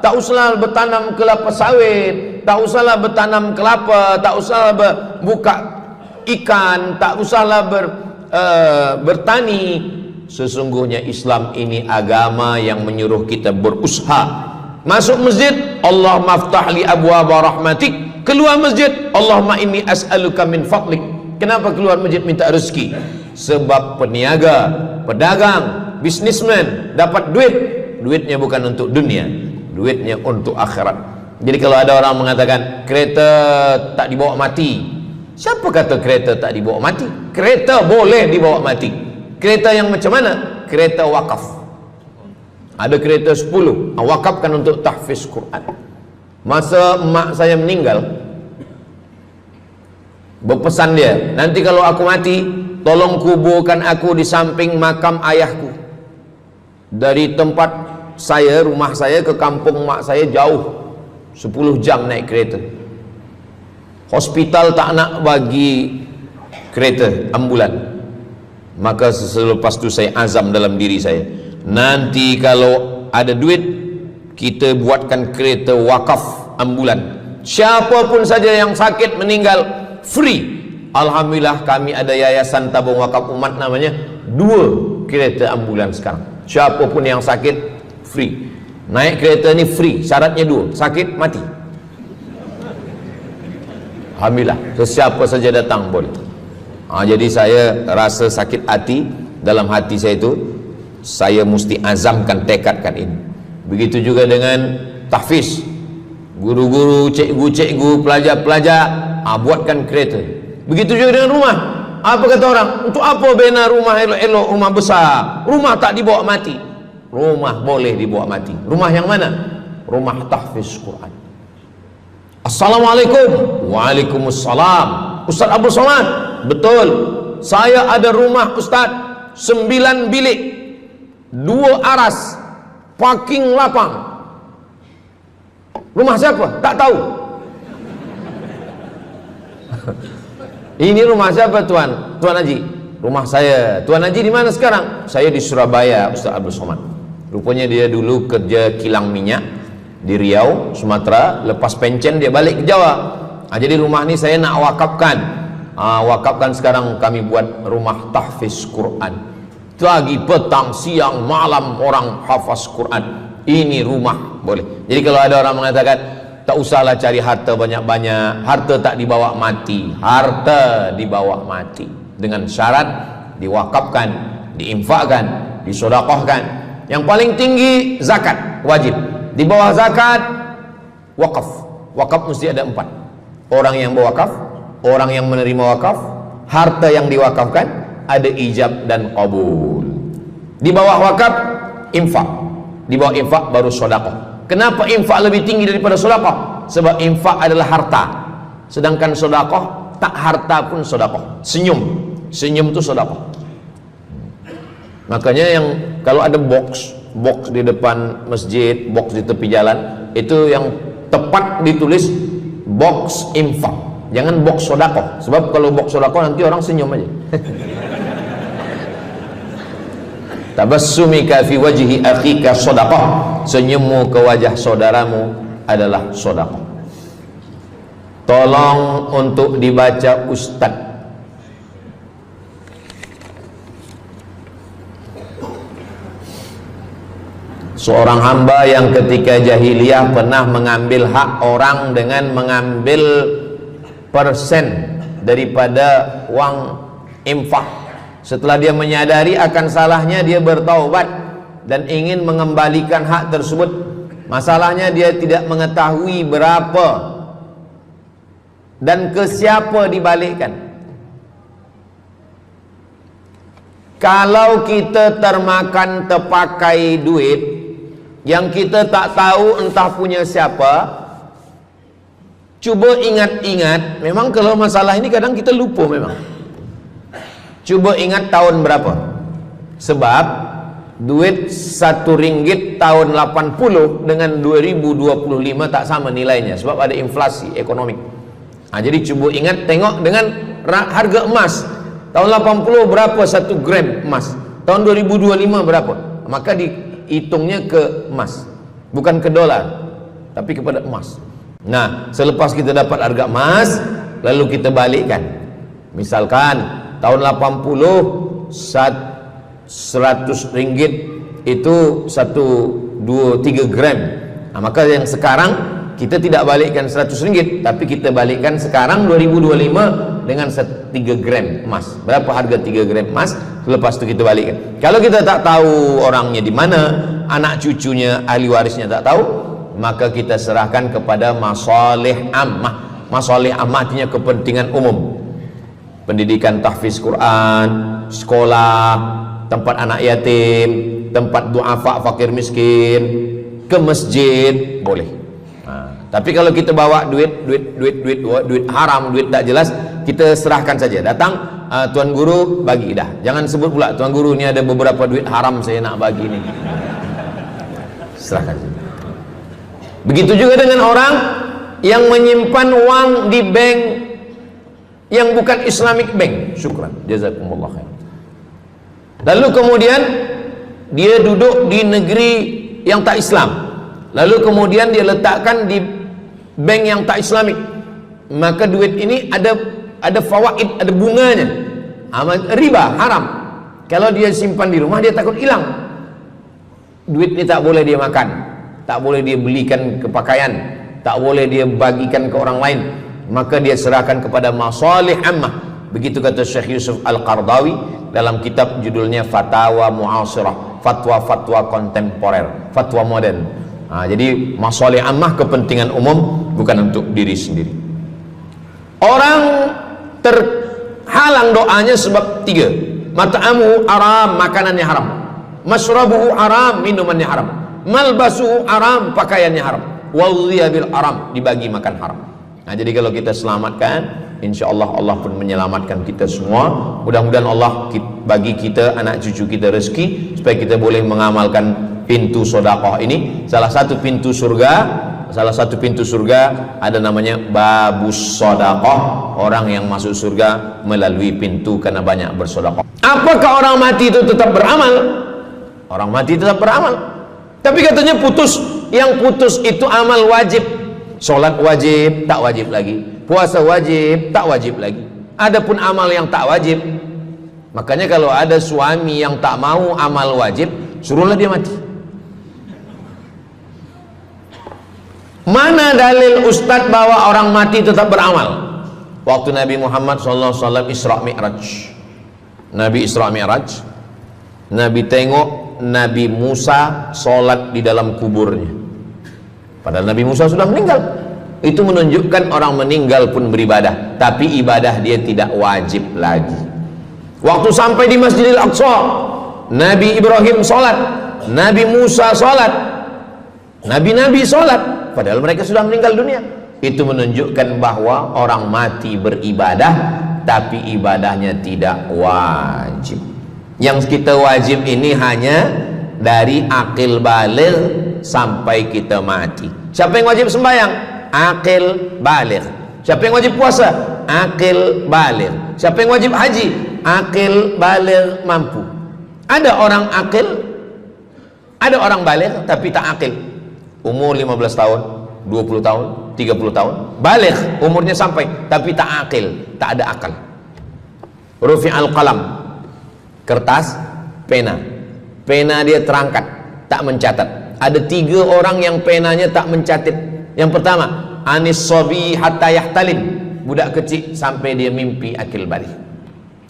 tak usahlah bertanam kelapa sawit, tak usahlah bertanam kelapa, tak usahlah buka ikan, tak usahlah bertani. Sesungguhnya Islam ini agama yang menyuruh kita berusaha. Masuk masjid, Allahumma aftah li abwaaba rahmatik. Keluar masjid, Allahumma inni as'aluka min fadlik. Kenapa keluar masjid minta rezeki? Sebab peniaga, pedagang, bisnismen dapat duit, duitnya bukan untuk dunia, duitnya untuk akhirat. Jadi kalau ada orang mengatakan kereta tak dibawa mati, siapa kata kereta tak dibawa mati? Kereta boleh dibawa mati. Kereta yang macam mana? Kereta wakaf. Ada kereta 10, wakafkan untuk tahfiz Quran. Masa mak saya meninggal, berpesan dia, nanti kalau aku mati, tolong kuburkan aku di samping makam ayahku. Dari tempat saya, rumah saya ke kampung mak saya jauh, 10 jam naik kereta. Hospital tak nak bagi kereta ambulan. Maka selepas itu saya azam dalam diri saya, nanti kalau ada duit kita buatkan kereta wakaf ambulan. Siapapun saja yang sakit meninggal free, Alhamdulillah kami ada yayasan tabung wakaf umat namanya, 2 kereta ambulans sekarang. Siapapun yang sakit free. Naik kereta ni free, syaratnya 2, sakit mati. Alhamdulillah, sesiapa saja datang boleh. Jadi saya rasa sakit hati, dalam hati saya itu saya mesti azamkan, tekadkan ini. Begitu juga dengan tahfiz, guru-guru, cikgu-cikgu, pelajar-pelajar, buatkan kereta. Begitu juga dengan rumah. Apa kata orang? Untuk apa bina rumah elok-elok, rumah besar? Rumah tak dibawa mati. Rumah boleh dibawa mati. Rumah yang mana? Rumah tahfiz Quran. Assalamualaikum. Waalaikumsalam. Ustaz Abdul Somad, betul, saya ada rumah Ustaz, 9 bilik, 2 aras, parking lapang. Rumah siapa? Tak tahu. Ini rumah siapa Tuan? Tuan Haji. Rumah saya. Tuan Haji di mana sekarang? Saya di Surabaya, Ustaz Abdul Somad. Rupanya dia dulu kerja kilang minyak di Riau, Sumatera. Lepas pencen dia balik ke Jawa. Jadi rumah ni saya nak wakafkan. Wakafkan sekarang, kami buat rumah tahfiz Quran. Pagi, petang, siang, malam orang hafaz Quran. Ini rumah boleh. Jadi kalau ada orang mengatakan tak usahlah cari harta banyak-banyak, harta tak dibawa mati. Harta dibawa mati dengan syarat diwakafkan, diinfakkan, disedekahkan. Yang paling tinggi zakat wajib. Di bawah zakat wakaf. Wakaf mesti ada 4. Orang yang berwakaf, orang yang menerima wakaf, harta yang diwakafkan, ada ijab dan qabul. Di bawah wakaf infak. Di bawah infak baru sedekah. Kenapa infak lebih tinggi daripada sedekah? Sebab infak adalah harta, sedangkan sedekah tak harta pun sedekah. Senyum itu sedekah. Makanya yang kalau ada box di depan masjid, box di tepi jalan, itu yang tepat ditulis box infak, jangan box sedekah. Sebab kalau box sedekah nanti orang senyum aja. Tabassumika fi wajhi akhika sedekah. Senyummu ke wajah saudaramu adalah sedekah. Tolong untuk dibaca Ustaz. Seorang hamba yang ketika jahiliyah pernah mengambil hak orang dengan mengambil persen daripada uang infak. Setelah dia menyadari akan salahnya, dia bertaubat dan ingin mengembalikan hak tersebut. Masalahnya dia tidak mengetahui berapa dan ke siapa dibalikkan. Kalau kita termakan terpakai duit yang kita tak tahu entah punya siapa, cuba ingat-ingat. Memang kalau masalah ini kadang kita lupa memang. Coba ingat tahun berapa. Sebab duit RM1 tahun 80 dengan 2025 tak sama nilainya, sebab ada inflasi ekonomi. Jadi coba ingat, tengok dengan harga emas. Tahun 80 berapa 1 gram emas? Tahun 2025 berapa? Maka dihitungnya ke emas, bukan ke dolar, tapi kepada emas. Nah, selepas kita dapat harga emas, lalu kita balikkan. Misalkan tahun 80 100 ringgit itu 1, 2, 3 gram. Maka yang sekarang kita tidak balikkan 100 ringgit, tapi kita balikkan sekarang 2025 dengan 3 gram emas. Berapa harga 3 gram emas? Lepas itu kita balikkan. Kalau kita tak tahu orangnya di mana, anak cucunya, ahli warisnya tak tahu, maka kita serahkan kepada masalih ammah. Masalih ammah artinya kepentingan umum. Pendidikan tahfiz Quran, sekolah, tempat anak yatim, tempat duafa fakir miskin, ke masjid, boleh. Tapi kalau kita bawa duit haram, duit tak jelas, kita serahkan saja. Datang, tuan guru bagi dah. Jangan sebut pula, tuan guru ni ada beberapa duit haram saya nak bagi ni. Serahkan saja. Begitu juga dengan orang yang menyimpan uang di bank yang bukan Islamic bank. Syukran, jazakumullah khair. Lalu kemudian dia duduk di negeri yang tak Islam, lalu kemudian dia letakkan di bank yang tak Islamik. Maka duit ini ada ada fawaid, ada bunganya. Riba haram. Kalau dia simpan di rumah dia takut hilang. Duit ini tak boleh dia makan, tak boleh dia belikan ke pakaian, tak boleh dia bagikan ke orang lain, maka dia serahkan kepada masalih ammah. Begitu kata Syekh Yusuf Al-Qardawi dalam kitab judulnya Fatawa Mu'asirah, fatwa-fatwa kontemporer, fatwa modern. Jadi masalih ammah, kepentingan umum, bukan untuk diri sendiri. Orang terhalang doanya sebab 3. Mat'amuhu haram, makanannya haram. Masyrabuhu haram, minumannya haram. Malbasuhu haram, pakaiannya haram. Wadhiya bil haram, dibagi makan haram. Jadi kalau kita selamatkan, insyaallah Allah pun menyelamatkan kita semua. Mudah-mudahan Allah bagi kita, anak cucu kita rezeki supaya kita boleh mengamalkan pintu sedekah ini. Salah satu pintu surga ada namanya babus sedekah. Orang yang masuk surga melalui pintu karena banyak bersedekah. Apakah orang mati itu tetap beramal? Orang mati tetap beramal, tapi katanya putus. Yang putus itu amal wajib. Sholat wajib, tak wajib lagi. Puasa wajib, tak wajib lagi. Adapun amal yang tak wajib, makanya kalau ada suami yang tak mau amal wajib, suruhlah dia mati. Mana dalil Ustadz bahwa orang mati tetap beramal? Waktu Nabi Muhammad SAW Isra Mi'raj, Nabi Isra Mi'raj, Nabi tengok Nabi Musa sholat di dalam kuburnya, padahal Nabi Musa sudah meninggal. Itu menunjukkan orang meninggal pun beribadah, tapi ibadah dia tidak wajib lagi. Waktu sampai di Masjidil Aqsa, Nabi Ibrahim sholat, Nabi Musa sholat, Nabi-Nabi sholat, padahal mereka sudah meninggal dunia. Itu menunjukkan bahwa orang mati beribadah, tapi ibadahnya tidak wajib. Yang kita wajib ini hanya dari akil baligh sampai kita mati. Siapa yang wajib sembahyang? Akil baligh. Siapa yang wajib puasa? Akil baligh. Siapa yang wajib haji? Akil baligh mampu. Ada orang akil, ada orang baligh tapi tak akil. Umur 15 tahun, 20 tahun, 30 tahun, baligh, umurnya sampai, tapi tak akil, tak ada akal. Rufi'al qalam, kertas, pena dia terangkat, tak mencatat. Ada 3 orang yang penanya tak mencatat. Yang pertama, anis sobi hatta yahtalim, budak kecil sampai dia mimpi akil balik.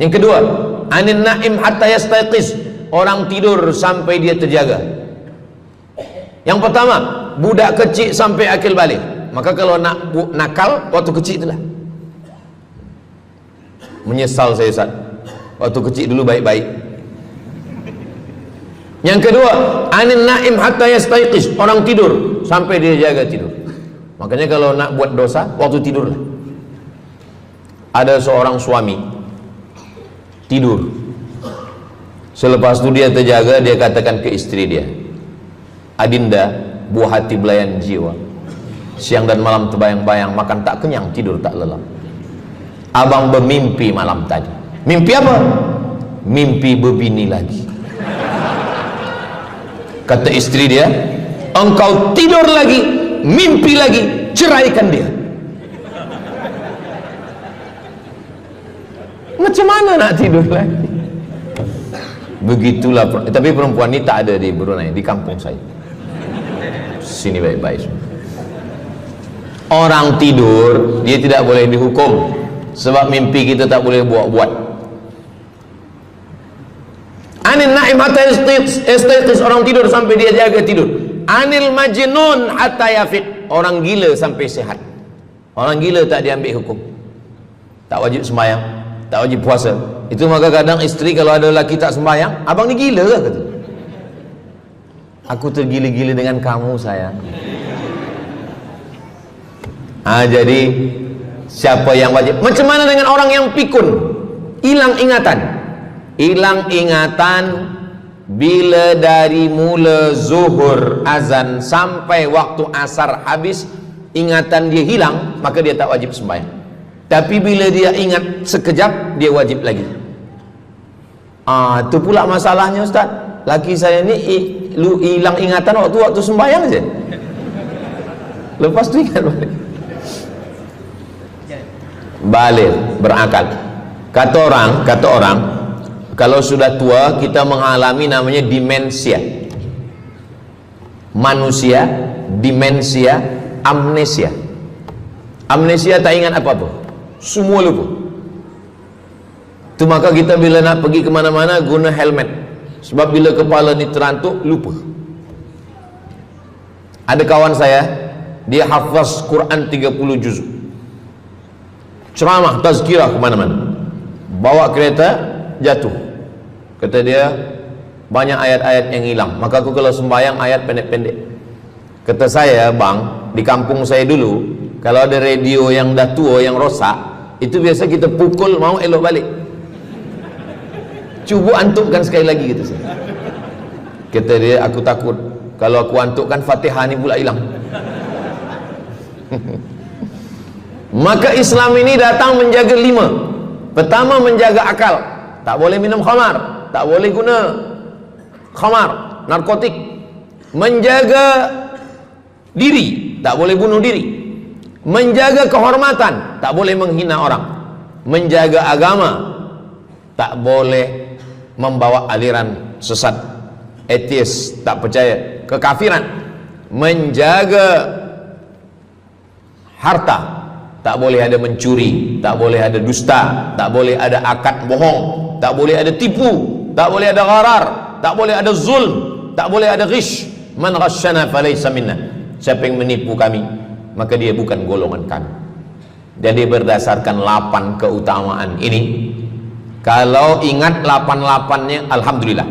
Yang kedua, anin naim hatta yastayqiz, orang tidur sampai dia terjaga. Yang pertama, budak kecil sampai akil balik. Maka kalau nak nakal waktu kecil itulah. Menyesal saya Ustaz, waktu kecil dulu baik-baik. Yang kedua, anin naim hatta yastayqiz, orang tidur sampai dia jaga tidur. Makanya kalau nak buat dosa waktu tidurlah. Ada seorang suami tidur, selepas itu dia terjaga, dia katakan ke istri dia, Adinda, buah hati belayan jiwa, siang dan malam terbayang-bayang, makan tak kenyang, tidur tak lelap. Abang bermimpi malam tadi. Mimpi apa? Mimpi berbini lagi. Kata istri dia, engkau tidur lagi, mimpi lagi, ceraikan dia. Macam mana nak tidur lagi? Begitulah. Tapi perempuan ini tak ada di Brunei, di kampung saya. Sini baik-baik. Orang tidur dia tidak boleh dihukum, sebab mimpi kita tak boleh buat-buat. Anil naim hatta yastayqiz, orang tidur sampai dia jaga tidur. Anil majnun hatta yafiq, orang gila sampai sehat. Orang gila tak diambil hukum, tak wajib sembahyang, tak wajib puasa. Itu maka kadang isteri kalau ada lelaki tak sembahyang, abang ni gila ke? Kata, aku tergila-gila dengan kamu sayang. Jadi siapa yang wajib? Macam mana dengan orang yang pikun, hilang ingatan? Hilang ingatan bila dari mula zuhur azan sampai waktu asar habis, ingatan dia hilang, maka dia tak wajib sembahyang. Tapi bila dia ingat sekejap, dia wajib lagi. Itu pula masalahnya Ustaz. Laki saya ni hilang ingatan waktu sembahyang je, lepas tu ingat balik. baligh, berakal. Kata orang kalau sudah tua kita mengalami namanya demensia. Manusia demensia, amnesia. Amnesia tak ingat apa-apa, semua lupa. Itu maka kita bila nak pergi ke mana-mana guna helmet, sebab bila kepala ni terantuk lupa. Ada kawan saya, dia hafaz Quran 30 juz, ceramah tazkirah ke mana-mana, bawa kereta jatuh. Kata dia banyak ayat-ayat yang hilang, maka aku kalau sembahyang ayat pendek-pendek. Kata saya, bang, di kampung saya dulu kalau ada radio yang dah tua yang rosak, itu biasa kita pukul mau elok balik. Cuba antukkan sekali lagi, kata saya. Kata dia, aku takut kalau aku antukkan Fatihah ni pula hilang. Maka Islam ini datang menjaga 5. Pertama, menjaga akal. Tak boleh minum khamar, tak boleh guna khamar, narkotik. Menjaga diri, tak boleh bunuh diri. Menjaga kehormatan, tak boleh menghina orang. Menjaga agama, tak boleh membawa aliran sesat, ateis, tak percaya, kekafiran. Menjaga harta, tak boleh ada mencuri, tak boleh ada dusta, tak boleh ada akad bohong, tak boleh ada tipu, tak boleh ada gharar, tak boleh ada zulm, tak boleh ada ghish. Man ghasyana falaysa minna. Siapa yang menipu kami, maka dia bukan golongan kami. Jadi berdasarkan 8 keutamaan ini, kalau ingat 8-8-nya alhamdulillah.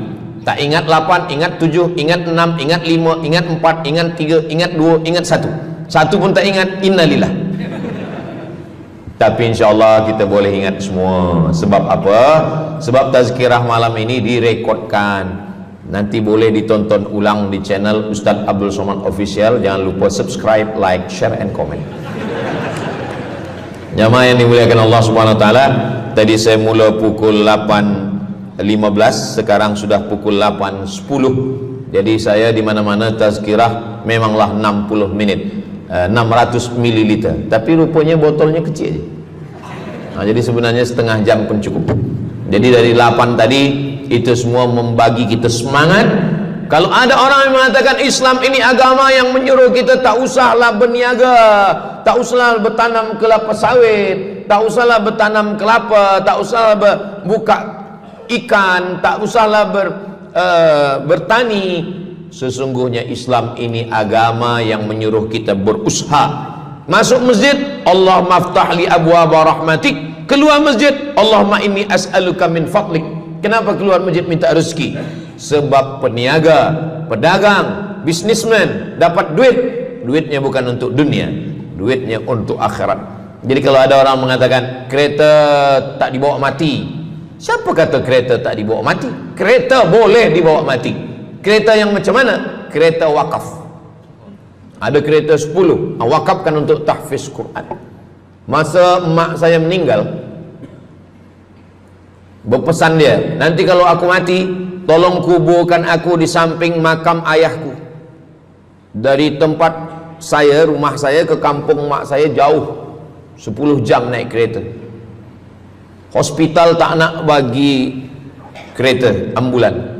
Tak ingat 8, ingat 7, ingat 6, ingat 5, ingat 4, ingat 3, ingat 2, ingat 1. Satu pun tak ingat, innalillah. Tapi insyaAllah kita boleh ingat semua. Sebab apa? Sebab tazkirah malam ini direkodkan, nanti boleh ditonton ulang di channel Ustaz Abdul Somad Official. Jangan lupa subscribe, like, share and comment. Jamaah yang dimuliakan Allah Subhanahu Wa Taala, tadi saya mula pukul 8.15, sekarang sudah pukul 8.10. Jadi saya di mana-mana tazkirah memanglah 60 menit, 600 ml, tapi rupanya botolnya kecil. Nah, jadi sebenarnya setengah jam pun cukup. Jadi dari 8 tadi itu semua membagi kita semangat. Kalau ada orang yang mengatakan Islam ini agama yang menyuruh kita tak usahlah berniaga, tak usahlah bertanam kelapa sawit, tak usahlah bertanam kelapa, tak usahlah buka ikan, tak usahlah bertani. Sesungguhnya Islam ini agama yang menyuruh kita berusaha. Masuk masjid, Allah maftah li abwaba rahmatik. Keluar masjid, Allahumma inni as'aluka min fadlik. Kenapa keluar masjid minta rezeki? Sebab peniaga, pedagang, bisnismen dapat duit, duitnya bukan untuk dunia, duitnya untuk akhirat. Jadi kalau ada orang mengatakan kereta tak dibawa mati, siapa kata kereta tak dibawa mati? Kereta boleh dibawa mati. Kereta yang macam mana? Kereta wakaf. Ada kereta 10 wakafkan untuk tahfiz Quran. Masa emak saya meninggal, berpesan dia, nanti kalau aku mati, tolong kuburkan aku di samping makam ayahku. Dari tempat saya, rumah saya ke kampung mak saya jauh, 10 jam naik kereta. Hospital tak nak bagi kereta ambulan.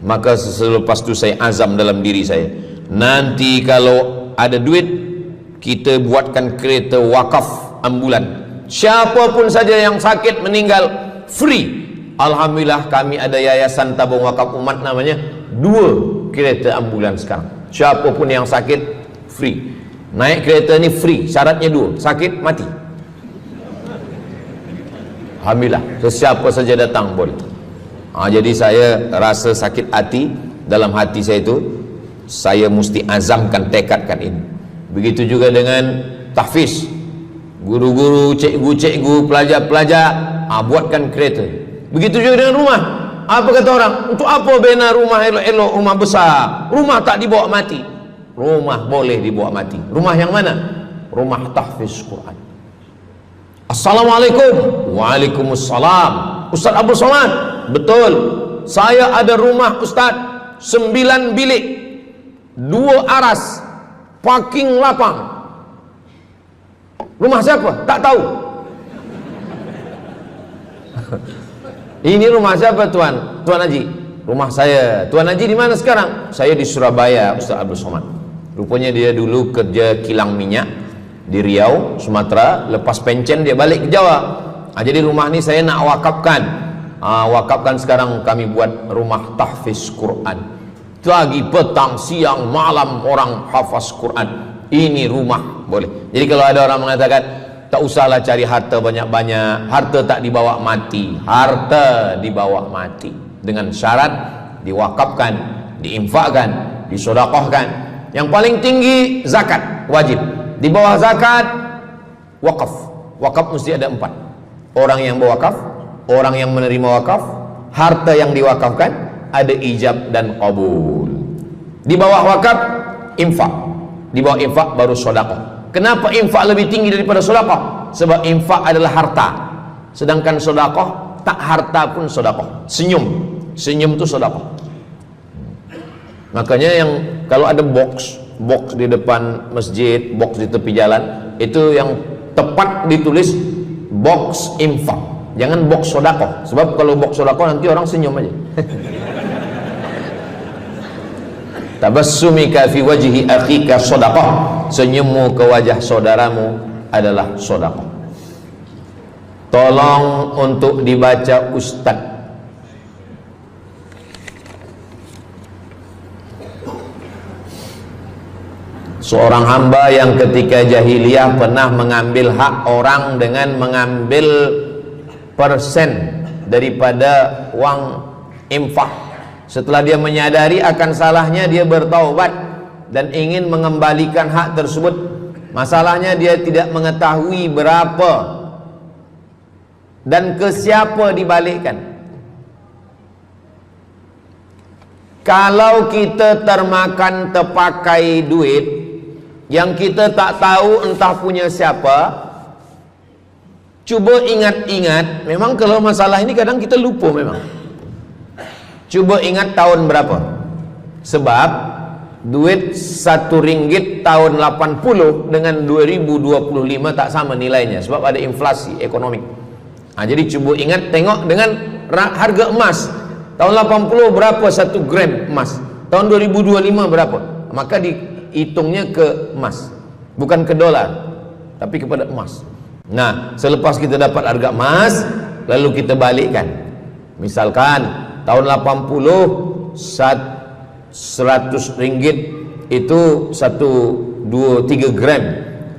Maka selepas itu saya azam dalam diri saya, nanti kalau ada duit, kita buatkan kereta wakaf ambulan. Siapapun saja yang sakit meninggal, free. Alhamdulillah kami ada yayasan tabung wakaf umat namanya, 2 kereta ambulan sekarang. Siapapun yang sakit free. Naik kereta ni free, syaratnya 2, sakit mati. Alhamdulillah, sesiapa saja datang boleh. Jadi saya rasa sakit hati dalam hati saya itu, saya mesti azamkan, tekadkan ini. Begitu juga dengan tahfiz, guru-guru, cikgu-cikgu, pelajar-pelajar, buatkan kereta. Begitu juga dengan rumah. Apa kata orang? Untuk apa bina rumah elok-elok, rumah besar? Rumah tak dibawa mati. Rumah boleh dibawa mati. Rumah yang mana? Rumah tahfiz Quran. Assalamualaikum. Waalaikumsalam. Ustaz Abdul Somad, betul, saya ada rumah Ustaz, 9 bilik, 2 aras, parking lapang. Rumah siapa? Tak tahu. Ini rumah siapa Tuan? Tuan Haji. Rumah saya. Tuan Haji di mana sekarang? Saya di Surabaya, Ustaz Abdul Somad. Rupanya dia dulu kerja kilang minyak di Riau, Sumatera. Lepas pencen dia balik ke Jawa. Jadi rumah ini saya nak wakafkan. Wakafkan sekarang kami buat rumah tahfiz Quran. Pagi, petang, siang, malam orang hafaz Quran. Ini rumah boleh. Jadi kalau ada orang mengatakan tak usahlah cari harta banyak-banyak, harta tak dibawa mati. Harta dibawa mati dengan syarat diwakafkan, diinfakkan, disedekahkan. Yang paling tinggi zakat wajib. Di bawah zakat wakaf. Wakaf mesti ada 4. Orang yang berwakaf, orang yang menerima wakaf, harta yang diwakafkan, ada ijab dan qabul. Di bawah wakaf infak. Di bawah infak baru sedekah. Kenapa infak lebih tinggi daripada sedekah? Sebab infak adalah harta, sedangkan sedekah tak harta pun sedekah. Senyum itu sedekah. Makanya yang kalau ada box di depan masjid, box di tepi jalan, itu yang tepat ditulis box infak, jangan box sedekah. Sebab kalau box sedekah nanti orang senyum aja. Tabassumika fi wajhi akhika sedekah. Senyummu ke wajah saudaramu adalah sedekah. Tolong untuk dibaca Ustaz. Seorang hamba yang ketika jahiliyah pernah mengambil hak orang dengan mengambil persen daripada uang infak. Setelah dia menyadari akan salahnya, dia bertaubat dan ingin mengembalikan hak tersebut. Masalahnya dia tidak mengetahui berapa dan ke siapa dibalikkan. Kalau kita termakan terpakai duit yang kita tak tahu entah punya siapa, cuba ingat-ingat. Memang kalau masalah ini kadang kita lupa memang. Cuba ingat tahun berapa. Sebab duit RM1 tahun 80 dengan 2025 tak sama nilainya, sebab ada inflasi ekonomi. Jadi cuba ingat, tengok dengan harga emas. Tahun 80 berapa 1 gram emas, tahun 2025 berapa, maka dihitungnya ke emas, bukan ke dolar, tapi kepada emas. Nah, selepas kita dapat harga emas, lalu kita balikkan. Misalkan tahun 80 100 ringgit itu 3 gram.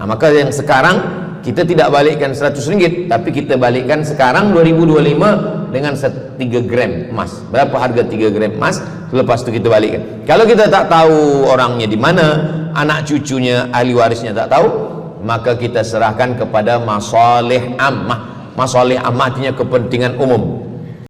Maka yang sekarang kita tidak balikkan 100 ringgit, tapi kita balikkan sekarang 2025 dengan 3 gram emas. Berapa harga 3 gram emas? Lepas itu kita balikkan. Kalau kita tak tahu orangnya di mana, anak cucunya, ahli warisnya tak tahu, maka kita serahkan kepada masalih ammah. Masalih ammah artinya kepentingan umum.